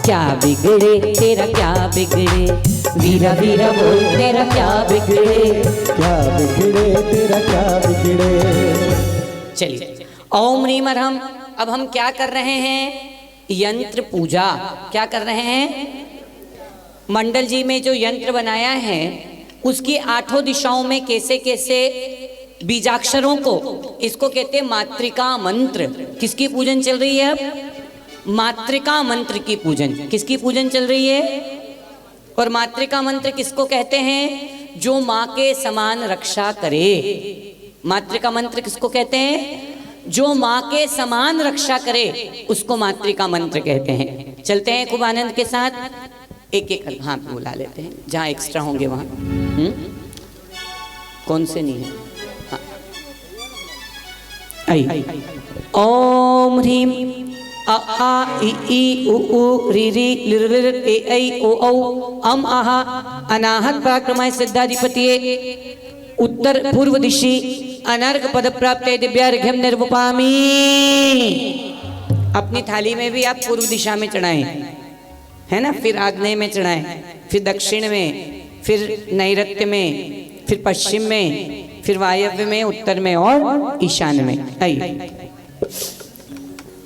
Speaker 4: क्या बिगड़े तेरा क्या बिगड़े। वीरा वीरा बोल तेरा क्या बिगड़े,
Speaker 3: क्या बिगड़े तेरा क्या बिगड़े।
Speaker 2: चलिए, ओम ह्रीम अरहम। अब हम क्या कर रहे हैं? यंत्र पूजा। क्या कर रहे हैं? मंडल जी में जो यंत्र बनाया है उसकी 8 दिशाओं में कैसे कैसे बीजाक्षरों को, इसको कहते हैं मातृका मंत्र। किसकी पूजन चल रही है अब? मातृका मंत्र की पूजन। किसकी पूजन चल रही है? और मातृका मंत्र किसको कहते हैं? जो माँ के समान रक्षा करे। मातृका मंत्र किसको कहते हैं? जो माँ के समान रक्षा करे उसको मातृका मंत्र कहते हैं। चलते हैं खूब आनंद के साथ, एक एक हाँ बुला लेते हैं, जहाँ एक्स्ट्रा होंगे वहाँ। कौन से नहीं है? हाँ। आई। ओम ह्रीम अ आ इ ई उ ऊ रि रि लिर लिर ए ऐ ओ औ अम आहा अनाहत पराक्रमाय सिद्धाधिपतिये उत्तर पूर्व दिशि अनर्घ पद प्राप्त दिव्यार्घ्यम निर्वपामि। अपनी थाली में भी आप पूर्व दिशा में चढ़ाएं, है ना, फिर आग्नेय में चढ़ाएं, फिर दक्षिण में, फिर नैऋत्य में, फिर पश्चिम में, फिर वायव्य में, उत्तर में और ईशान में। आइए।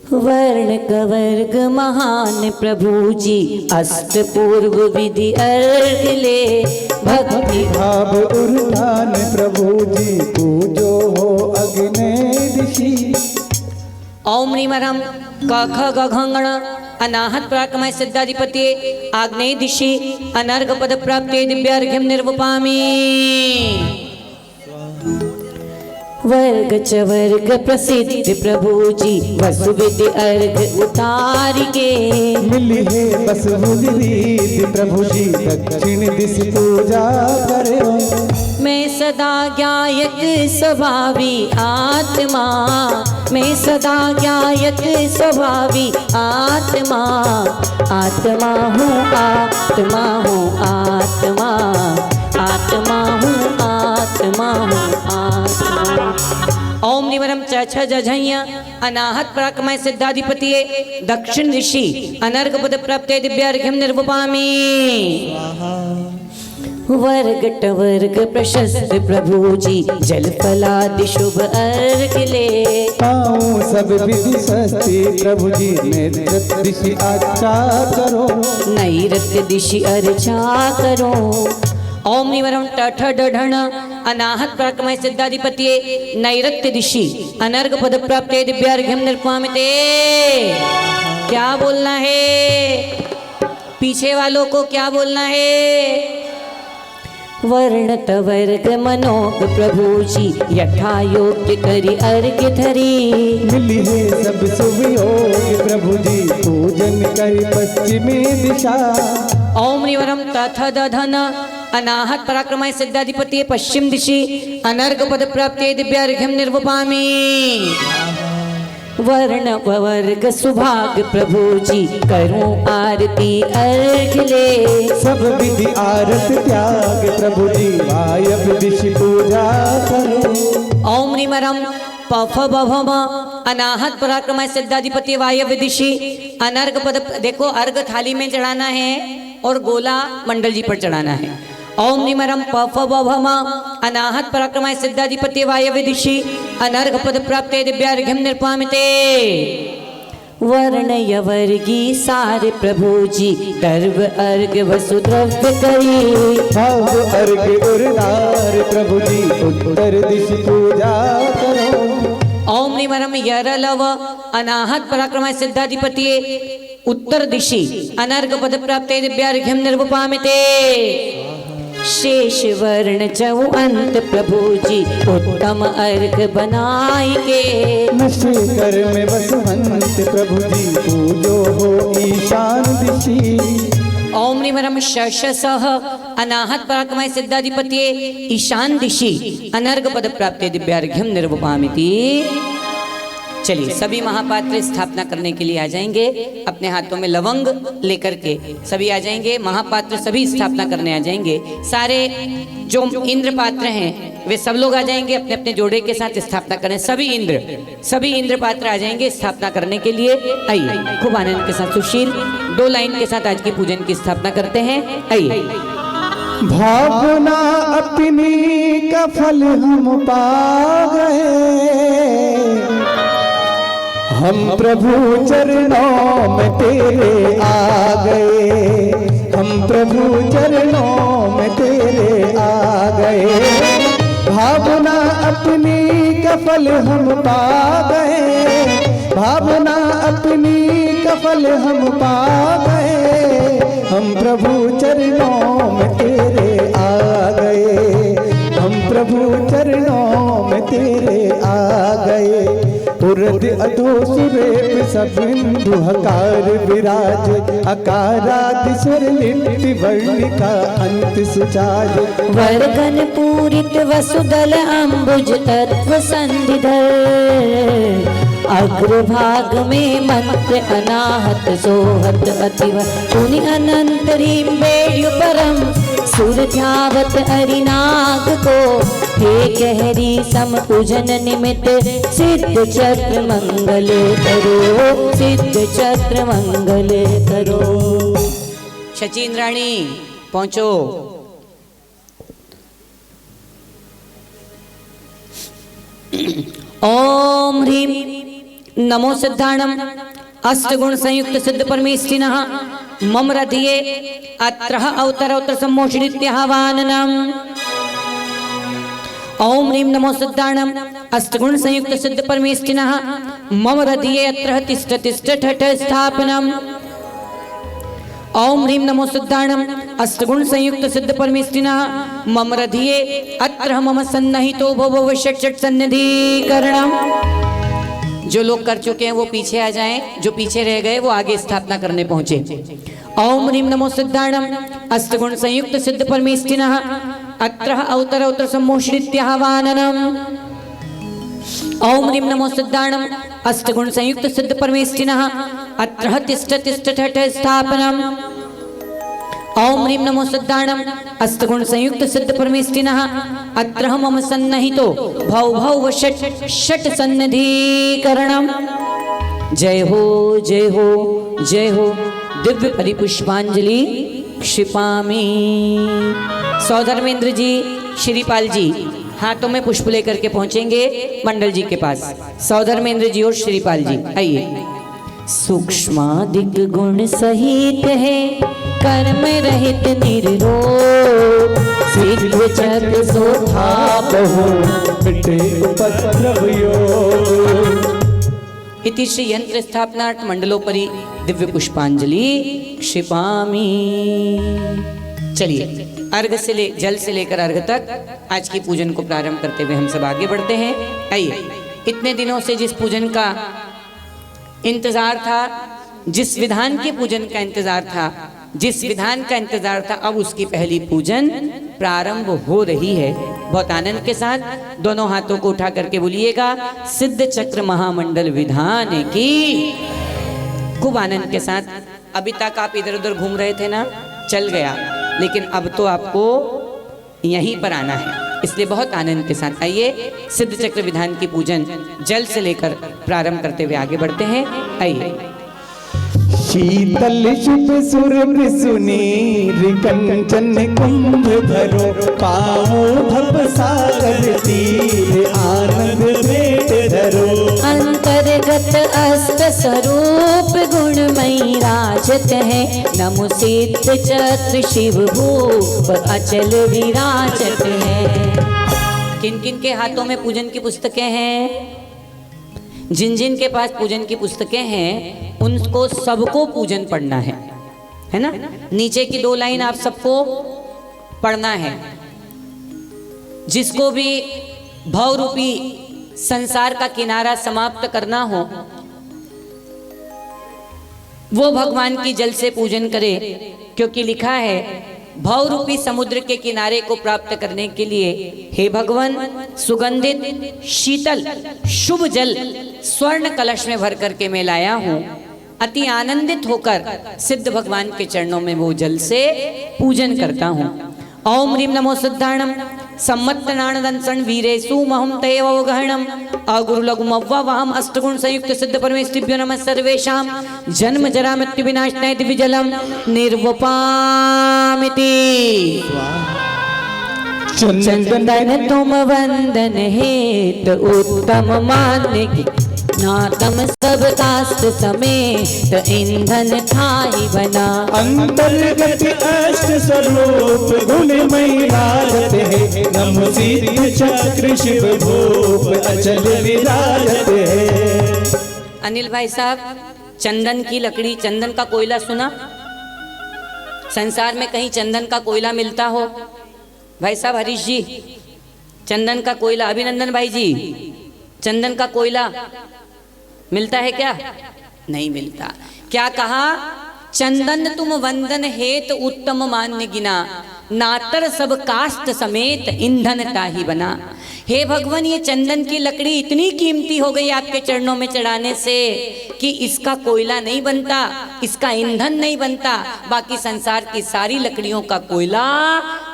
Speaker 4: वर्ण कवर्ग महान प्रभु जी अष्ट पूर्व विधि अर्घ ले भक्ति
Speaker 3: भाव उर्धान प्रभु जी पूजो हो अग्नि दिशि।
Speaker 2: ओम ह्रीमरम क ख ग घ ङ अनाहत पराक्रमाय सिद्धाधिपतिये आग्नेय दिशि अनर्घ पद प्राप्ते दिव्यार्घ्यम निर्वपामि।
Speaker 4: वर्ग च वर्ग प्रसिद्ध प्रभु जी वसुविधि अर्घ उतार के
Speaker 3: मिली है बस बुद्धि प्रभु जी दक्षिण दिश पूजा करो।
Speaker 4: मैं सदा ज्ञायक स्वभावी आत्मा, मैं सदा ज्ञायक स्वभावी आत्मा, आत्मा हूँ आत्मा हूँ आत्मा, आत्मा हूँ आत्मा हूँ आत्मा।
Speaker 2: ओम निवरम च छ ज झय्य अनाहत पराक्रमाय सिद्धाधिपतिये दक्षिण दिशि अनर्घ पद प्राप्ते दिव्यार्घ्यम निर्वपामि।
Speaker 4: वर्ग टवर्ग प्रशस्त प्रभु जी जल फलादि शुभ अर्घ ले
Speaker 3: पाऊँ सब विधि सस्ती प्रभु जी नेत्र दिशि अच्छा करो।
Speaker 4: नैऋत्य दिशि अर्चा करो।
Speaker 2: ओम निवरम ट ठ ड ढ ण अनाहत पराक्रमाय सिद्धाधिपतिये नैऋत्य दिशि अनर्घ पद प्राप्ते दिव्यार्घ्यम निर्वपामि। क्या बोलना है पीछे वालों को, क्या बोलना है?
Speaker 4: वर्ण तवर्ग मनोग प्रभु जी यथा योग्य करी अर्घ धरी
Speaker 3: मिली है सब शुभ योग प्रभु जी पूजन करी पश्चिमी दिशा।
Speaker 2: ओम निवरम तथ दधन अनाहत पराक्रमाय सिद्धाधिपतिये पश्चिम दिशि अनर्घ पद प्राप्ते दिव्यार्घ्यम निर्वपामि।
Speaker 4: वर्ण वर्ग सुभाग प्रभु जी करूं आरती अर्घ ले
Speaker 3: सब विधि आरत त्याग प्रभु जी वायव्य दिशि पूजा करो।
Speaker 2: ओम निमरम पफ बभम अनाहत पराक्रमाय सिद्धाधिपति वायव्य दिशि अनर्घ पद। देखो अर्घ थाली में चढ़ाना है और गोला मंडल जी पर चढ़ाना है। ओम निमरम पफ बभम अनाहत पराक्रमाय सिद्धाधिपति वायव्य दिशि अनर्घ पद प्राप्ते दिव्यार्घ्यम निर्वपामि।
Speaker 4: वर्ण यवर्गी सारे प्रभु जी गर्भ अर्घ वसुद्रव्य करी
Speaker 3: भाव अर्घ उर्धार प्रभु जी उत्तर दिशि पूजा करो।
Speaker 2: ओम निमरम यरलव अनाहत पराक्रमाय सिद्धाधिपतिये उत्तर दिशि अनर्घ पद प्राप्ते दिव्यार्घ्यम निर्वपामि।
Speaker 4: शेष वर्ण चौ अंत प्रभु जी उत्तम अर्घ बनाई के
Speaker 3: नशे कर में वसुवंत प्रभु जी पूजो हो ईशान दिशि।
Speaker 2: ओम निमरम शशसः अनाहत पराक्रमाय सिद्धाधिपतिये ईशान दिशि अनर्घ पद प्राप्ते दिव्यार्घ्यम निर्वपामि। चलिए सभी महापात्र स्थापना करने के लिए आ जाएंगे। अपने हाथों में लवंग लेकर के सभी आ जाएंगे। महापात्र सभी स्थापना करने आ जाएंगे। सारे जो इंद्र पात्र हैं वे सब लोग आ जाएंगे, अपने अपने जोड़े के साथ स्थापना करें। सभी इंद्र पात्र आ जाएंगे स्थापना करने के लिए। आइए खूब आनंद के साथ सुशील 2 लाइन के साथ आज के पूजन की स्थापना करते हैं। आइए।
Speaker 3: भावना अपनी का फल हम पा गए, हम प्रभु चरणों में तेरे आ गए, हम प्रभु चरणों में तेरे आ गए। भावना अपनी का फल हम पा गए, भावना अपनी का फल हम पा गए, हम प्रभु चरणों में तेरे आ गए, हम प्रभु चरणों में तेरे आ गए। उर्द अधो सुरेप सबिंदु हकार विराज, अकारादि स्वर लिट्टि वर्णिका अंत सुचाज।
Speaker 4: वर्गन पूरित वसुदल अंबुज तत्व संधिधर, अग्रभाग में मंत्र अनाहत सोहत अतिव पुनि अनंतरीम बेड्यु परम सुर ध्यावत अरिनाग को हे कहरी सम पूजन निमित्त सिद्ध चक्र मंगल करो, सिद्ध चक्र मंगल करो।
Speaker 2: शचीन्द्राणी पहुंचो। ओम ह्रीम नमो सिद्धाणम अष्टगुण संयुक्त सिद्ध परमेष्ठिनः मम हृदये अत्रः अवतरोत्र सम्मोषणित्याह्वाननम्। ओम ह्रीम नमो सिद्धाणम अष्टगुण संयुक्त सिद्ध परमेष्ठिनः मम हृदये अत्रः तिष्ठ तिष्ठ ठठ स्थापनम्। ओम ह्रीम नमो सिद्धाणम अष्टगुण संयुक्त सिद्ध परमेष्ठिनः मम हृदये अत्र मम सन्निहितो भव षट षट सन्निधिकरणम्। जो लोग कर चुके हैं वो पीछे आ जाएं, जो पीछे रह गए वो आगे स्थापना करने पहुंचे। ओम ह्रीम नमो सिद्धाणम अष्टगुण संयुक्त सिद्ध परमेष्ठिनः अत्र अवतरोत्र सम्मोषणित्याह्वाननम्। ओम ह्रीम नमो सिद्धाणम अष्टगुण संयुक्त सिद्ध परमेष्ठिनः अत्र तिष्ठ तिष्ठ ठठ स्थापनम्। ओम ह्रीम नमो सिद्धाणम अष्टगुण संयुक्त सिद्ध परमेष्ठिनः अत्र मम सन्निहितो भव भव षट षट सन्निधिकरणम्। जय हो जय हो जय हो। दिव्य परिपुष्पांजलि क्षिपामि। सौधर्मेंद्र जी, श्रीपाल जी हाथों में पुष्प लेकर के पहुंचेंगे मंडल जी के पास। सौधर्मेंद्र जी और श्रीपाल जी आइए।
Speaker 4: सूक्ष्मादिक गुण सहित है कर्म रहित निर्रोग सिद्ध चक्र सोथा बहु
Speaker 5: मिटे उपद्रव योग।
Speaker 2: इति श्री यंत्र स्थापनार्थ मंडलोपरि दिव्य पुष्पांजलि क्षिपामि। चलिए अर्घ से जल से लेकर अर्घ तक आज की पूजन को प्रारंभ करते हुए हम सब आगे बढ़ते हैं। आइए, इतने दिनों से जिस पूजन का इंतजार था, जिस विधान के पूजन का इंतजार था, जिस विधान का इंतजार था, अब उसकी पहली पूजन प्रारंभ हो रही है। बहुत आनंद के साथ दोनों हाथों को उठा करके बोलिएगा सिद्ध चक्र महामंडल विधान की। खूब आनंद के साथ। अभी तक आप इधर उधर घूम रहे थे ना, चल गया, लेकिन अब तो आपको यहीं पर आना है, इसलिए बहुत आनंद के साथ आइए। सिद्ध चक्र विधान की पूजन जल से लेकर प्रारंभ करते हुए आगे बढ़ते हैं। आइए।
Speaker 3: शीतल शुभ सुरभ सुनीर कंचन कुंभ धरो पाओ भव सागर तीर आनंद भेंट धरो।
Speaker 4: अंतर्गत अष्ट स्वरूप गुणमयी राजत है नमो सिद्ध चक्र शिव भूप अचल विराजत है।
Speaker 2: किन किन के हाथों में पूजन की पुस्तकें हैं? जिन जिन के पास पूजन की पुस्तकें हैं उनको सबको पूजन पढ़ना है ना। नीचे की 2 लाइन आप सबको पढ़ना है। जिसको भी भव रूपी संसार का किनारा समाप्त करना हो वो भगवान की जल से पूजन करे, क्योंकि लिखा है भव रूपी समुद्र के किनारे को प्राप्त करने के लिए हे भगवान सुगंधित शीतल शुभ जल स्वर्ण कलश में भर करके मैं लाया हूँ। अति आनंदित होकर सिद्ध भगवान के चरणों में वो जल से पूजन करता हूँ। ओम ह्रीम नमो सिद्धाणम सम्मत्तनाणदंसण वीरेषु महं तैवगहणम अगुरु लघुमव्वावहम अष्टगुण संयुक्त सिद्ध परमेष्ठिभ्यो नमः सर्वेषां जन्म जरा मृत्यु विनाशनाय दिव्य जलम निर्वपामिति।
Speaker 4: चंदन तुम वंदन हेत उत्तम मान्य नातम सब काष्ठ समेत ईंधन ठाई बना।
Speaker 5: अंतर्गत अष्ट स्वरूप गुणमयी राजत है नमो सिद्ध चक्र शिव भूप अचल विराजत है।
Speaker 2: अनिल भाई साहब, चंदन की लकड़ी, चंदन का कोयला सुना? संसार में कहीं चंदन का कोयला मिलता हो? भाई साहब हरीश जी, चंदन का कोयला, अभिनंदन भाई जी, चंदन का कोयला मिलता है क्या? नहीं मिलता। क्या कहा? चंदन तुम वंदन हेत उत्तम मान्य गिना नातर सब काष्ठ समेत ईंधन ताही बना। हे भगवान, ये चंदन की लकड़ी इतनी कीमती हो गई आपके चरणों में चढ़ाने से कि इसका कोयला नहीं बनता, इसका ईंधन नहीं बनता, बाकी संसार की सारी लकड़ियों का कोयला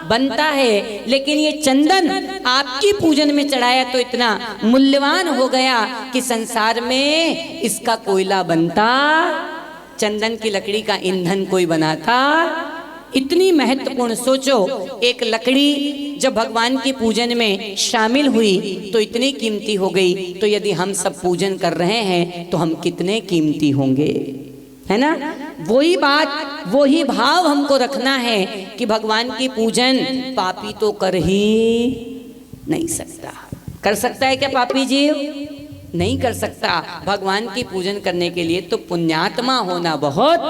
Speaker 2: बनता है, लेकिन ये चंदन आपकी पूजन में चढ़ाया तो इतना मूल्यवान हो गया कि संसार में इसका कोयला बनता, चंदन की लकड़ी का ईंधन कोई बनाता। इतनी महत्वपूर्ण, सोचो, एक लकड़ी जब भगवान की पूजन में शामिल हुई तो इतनी कीमती हो गई, तो यदि हम सब पूजन कर रहे हैं तो हम कितने कीमती होंगे, है ना। वही बात, वही भाव हमको रखना है कि भगवान की पूजन पापी तो कर ही नहीं सकता। कर सकता है क्या पापी जीव? नहीं कर सकता। भगवान की पूजन करने के लिए तो पुण्यात्मा होना बहुत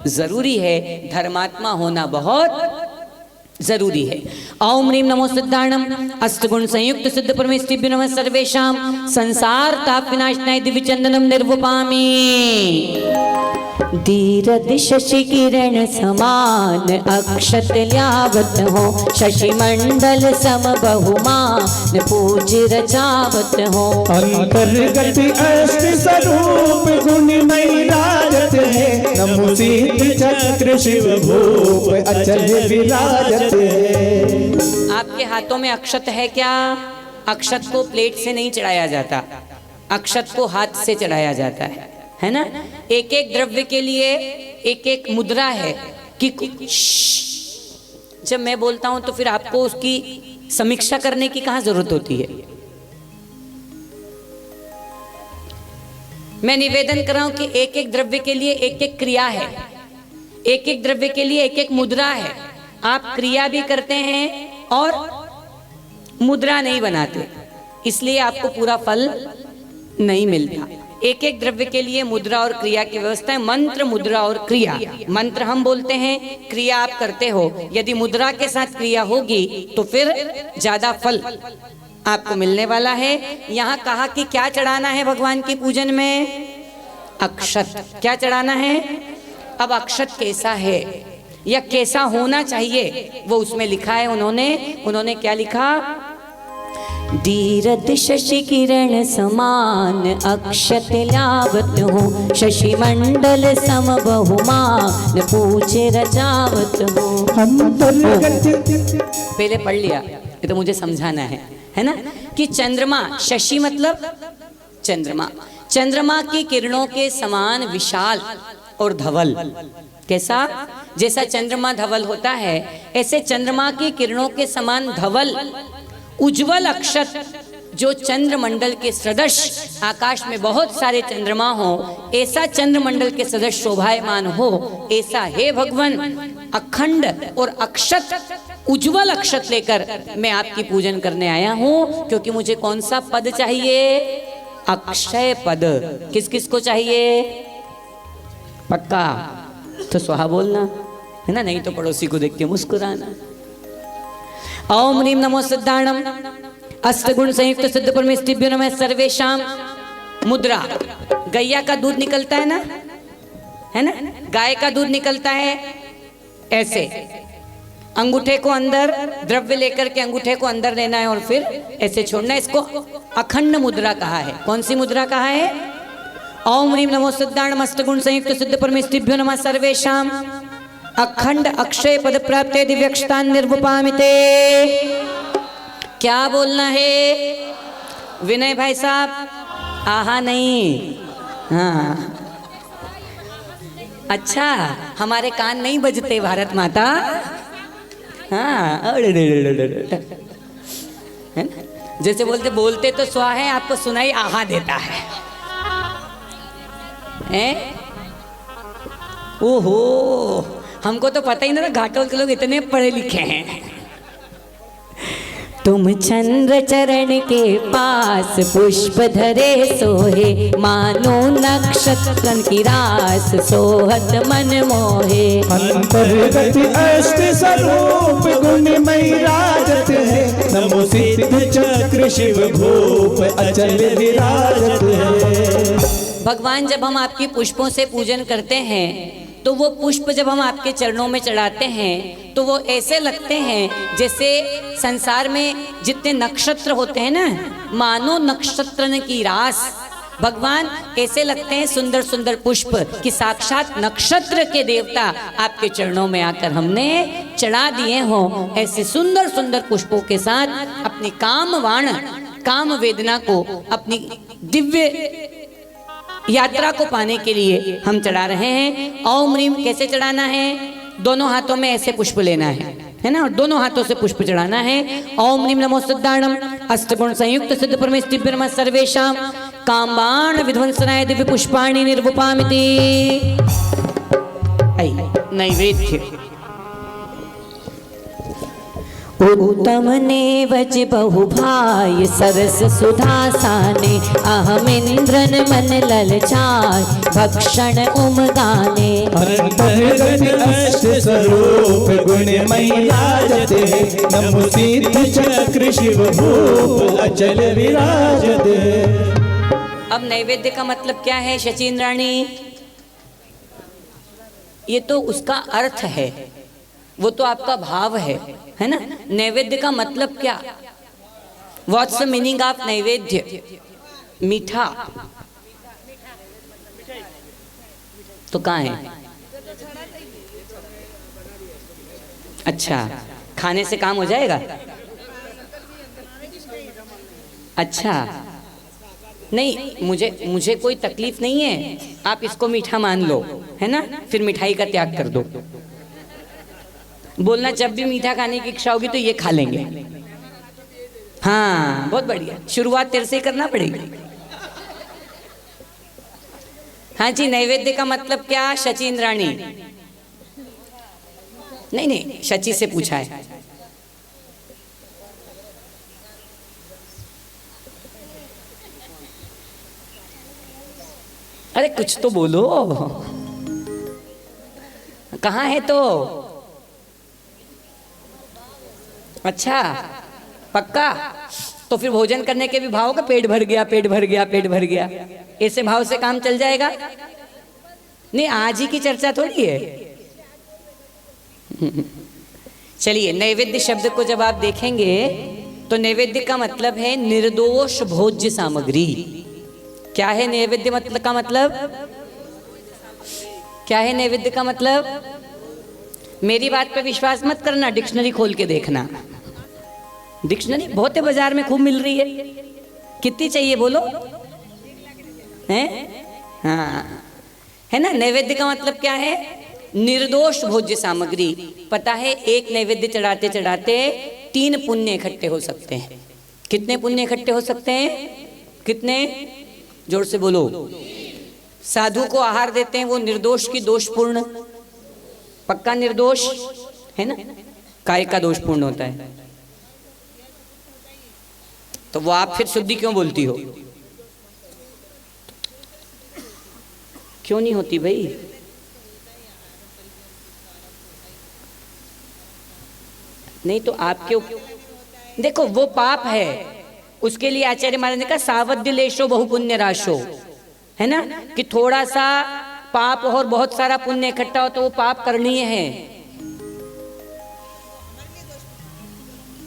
Speaker 2: जरूरी है, धर्मात्मा होना बहुत जरूरी है। ओम ह्रीं नमो सिद्धाणम अष्टगुण संयुक्त सिद्ध परमेष्टिभ्यो नमः सर्वेषां संसार ताप विनाशनाय दिव्य चंदनम निर्वपामि।
Speaker 4: धीरज शशि किरण समान अक्षत ल्यावत हो, शशि मंडल सम बहुमान पूज रचावत हो।
Speaker 3: अंतर्गत अष्ट स्वरूप गुणमय राजत है, नमो सिद्ध चक्र शिव भूप अचल विराजत है।
Speaker 2: आपके हाथों में अक्षत है क्या? अक्षत को प्लेट से नहीं चढ़ाया जाता, अक्षत को हाथ से चढ़ाया जाता है ना। एक एक द्रव्य के लिए एक एक मुद्रा है कि जब मैं बोलता हूं तो फिर आपको उसकी समीक्षा करने की कहां जरूरत होती है। मैं निवेदन कर रहा हूं कि एक एक द्रव्य के लिए एक एक क्रिया है, एक एक द्रव्य के लिए एक एक मुद्रा है। आप क्रिया भी करते हैं और मुद्रा नहीं बनाते, इसलिए आपको पूरा फल नहीं मिलता। एक एक द्रव्य के लिए मुद्रा और क्रिया की व्यवस्था है। मंत्र, मुद्रा और क्रिया। मंत्र हम बोलते हैं, क्रिया आप करते हो। यदि मुद्रा के साथ क्रिया होगी तो फिर ज्यादा फल आपको मिलने वाला है। यहाँ कहा कि क्या चढ़ाना है भगवान की पूजन में? अक्षत। क्या चढ़ाना है? अब अक्षत कैसा है या कैसा होना चाहिए वो उसमें लिखा है। उन्होंने क्या लिखा?
Speaker 4: धीरज शशि किरण समान अक्षत ल्यावत हो, शशि मंडल सम बहुमान पूज रचावत हो।
Speaker 2: पहले पढ़ लिया, ये तो मुझे समझाना है ना, कि चंद्रमा, शशि मतलब चंद्रमा, चंद्रमा की किरणों के समान विशाल और धवल। कैसा? जैसा चंद्रमा धवल होता है ऐसे चंद्रमा की किरणों के समान धवल उज्जवल अक्षत, जो चंद्रमंडल के सदृश, आकाश में बहुत सारे चंद्रमा हो, ऐसा चंद्रमंडल के सदृश शोभायमान हो, ऐसा हे भगवान अखंड और अक्षत उज्जवल अक्षत लेकर मैं आपकी पूजन करने आया हूँ। क्योंकि मुझे कौन सा पद चाहिए? अक्षय पद। किस किस को चाहिए? पक्का तो स्वाहा बोलना है ना, नहीं तो पड़ोसी को देख के मुस्कुराना। ओम ह्रीं नमो सिद्धाणम अष्टगुण संयुक्त सिद्ध परमेष्टिभ्यो नमः सर्वेषां। मुद्रा, गैया का दूध निकलता है ना, है ना, गाय का दूध निकलता है ऐसे। अंगूठे को अंदर, द्रव्य लेकर के अंगूठे को अंदर लेना है और फिर ऐसे छोड़ना। इसको अखंड मुद्रा कहा है। कौन सी मुद्रा कहा है? ओम ह्रीं नमो सिद्धाणम अष्टगुण संयुक्त सिद्ध परमेष्टिभ्यो नमः सर्वेषां अखंड अक्षय पद प्राप्ते दिव्यक्षतान निर्वपामिते। क्या बोलना है विनय भाई साहब? आहा नहीं, हाँ अच्छा, हमारे कान नहीं बजते भारत माता। हाँ, जैसे बोलते तो स्वा है, आपको सुनाई आहा देता है। ओहो, हमको तो पता ही नहीं था घाटोल के लोग इतने पढ़े लिखे हैं।
Speaker 4: तुम चंद्र चरण के पास पुष्प धरे सोहे, मानो नक्षत्र की रास सोहत मन मोहे।
Speaker 3: अंतर्गत अष्ट स्वरूप गुणमय राजत है, नमो सिद्ध चक्र शिव भूप अचल विराजत है।
Speaker 2: भगवान, जब हम आपकी पुष्पों से पूजन करते हैं तो वो पुष्प जब हम आपके चरणों में चढ़ाते हैं तो वो ऐसे लगते हैं जैसे संसार में जितने नक्षत्र होते हैं ना, मानो नक्षत्र की रास। भगवान ऐसे लगते हैं सुंदर सुंदर पुष्प कि साक्षात नक्षत्र के देवता आपके चरणों में आकर हमने चढ़ा दिए हों। ऐसे सुंदर सुंदर पुष्पों के साथ अपनी कामवाण काम वेदना को, अपनी दिव्य यात्रा को पाने के लिए हम चढ़ा रहे हैं। ओम ह्रीम कैसे चढ़ाना है? दोनों हाथों में ऐसे पुष्प लेना है ना, और दोनों हाथों से पुष्प चढ़ाना है। ओम ह्रीम नमो सिद्धाणम अष्टगुण संयुक्त सिद्ध परमेष्टि ब्रह्म सर्वेशाम कामबाण विध्वंसनाय दिव्य पुष्पाणि निर्वपामिति। नैवेद्य
Speaker 4: उत्तम ने वज बहु भाई सरस सुधासाने अहम इंद्रन मन ललचाय भक्षण उमगाने।
Speaker 5: अंतर्गत अष्ट स्वरूप गुणमय राजते नमो सिद्ध चक्र शिव भूप अचल विराजते।
Speaker 2: अब नैवेद्य का मतलब क्या है शचीन्द्राणी? ये तो उसका अर्थ है, वो तो आपका भाव है ना। नैवेद्य का मतलब क्या? व्हाट्स द मीनिंग ऑफ नैवेद्य? मीठा। तो कहाँ है? अच्छा, खाने से काम हो जाएगा? अच्छा, नहीं, मुझे कोई तकलीफ नहीं है, आप इसको मीठा मान लो, है ना। फिर मिठाई का त्याग कर दो। बोलना जब भी मीठा खाने की इच्छा होगी तो ये खा लेंगे। हाँ, बहुत बढ़िया, शुरुआत तेरे से ही करना पड़ेगी। हाँ जी, नैवेद्य का मतलब क्या शचीन्द्राणी? नहीं, शची से पूछा है। अरे कुछ तो बोलो, कहाँ है तो? अच्छा, पक्का? तो फिर भोजन करने के भी भाव का पेट भर गया, पेट भर गया, पेट भर गया, ऐसे भाव से काम चल जाएगा? नहीं, आज ही की चर्चा थोड़ी है। चलिए, नैवेद्य शब्द को जब आप देखेंगे तो नैवेद्य का मतलब है निर्दोष भोज्य सामग्री। क्या है नैवेद्य मतलब का मतलब? क्या है नैवेद्य का मतलब? मेरी बात पे विश्वास मत करना, डिक्शनरी खोल के देखना। डिक्शनरी बहुत है, बाजार में खूब मिल रही है। कितनी चाहिए बोलो? हैं? हाँ, है ना। नैवेद्य का मतलब क्या है? निर्दोष भोज्य सामग्री। पता है, एक नैवेद्य चढ़ाते चढ़ाते 3 पुण्य इकट्ठे हो सकते हैं। कितने पुण्य इकट्ठे हो सकते हैं? कितने? जोर से बोलो। साधु को आहार देते हैं, वो निर्दोष की दोषपूर्ण, पक्का निर्दोष है ना। काय का दोषपूर्ण होता है, तो वो आप फिर शुद्धि क्यों बोलती हो? क्यों नहीं होती भाई? नहीं तो आपके देखो, वो पाप है। उसके लिए आचार्य महाराज ने कहा सावध्य लेशो बहु पुण्य राशो, है ना, कि थोड़ा सा पाप और बहुत सारा पुण्य इकट्ठा हो तो वो पाप करणीय है।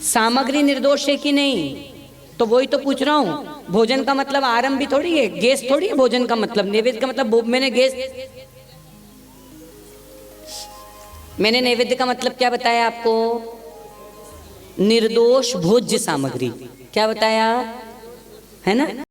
Speaker 2: सामग्री निर्दोष है कि नहीं? तो वही तो पूछ रहा हूं। भोजन का मतलब आरंभ भी थोड़ी है, गैस थोड़ी है। भोजन का मतलब, नैवेद्य का मतलब मैंने गैस, मैंने नैवेद्य का मतलब क्या बताया आपको? निर्दोष भोज्य सामग्री। क्या बताया? है ना।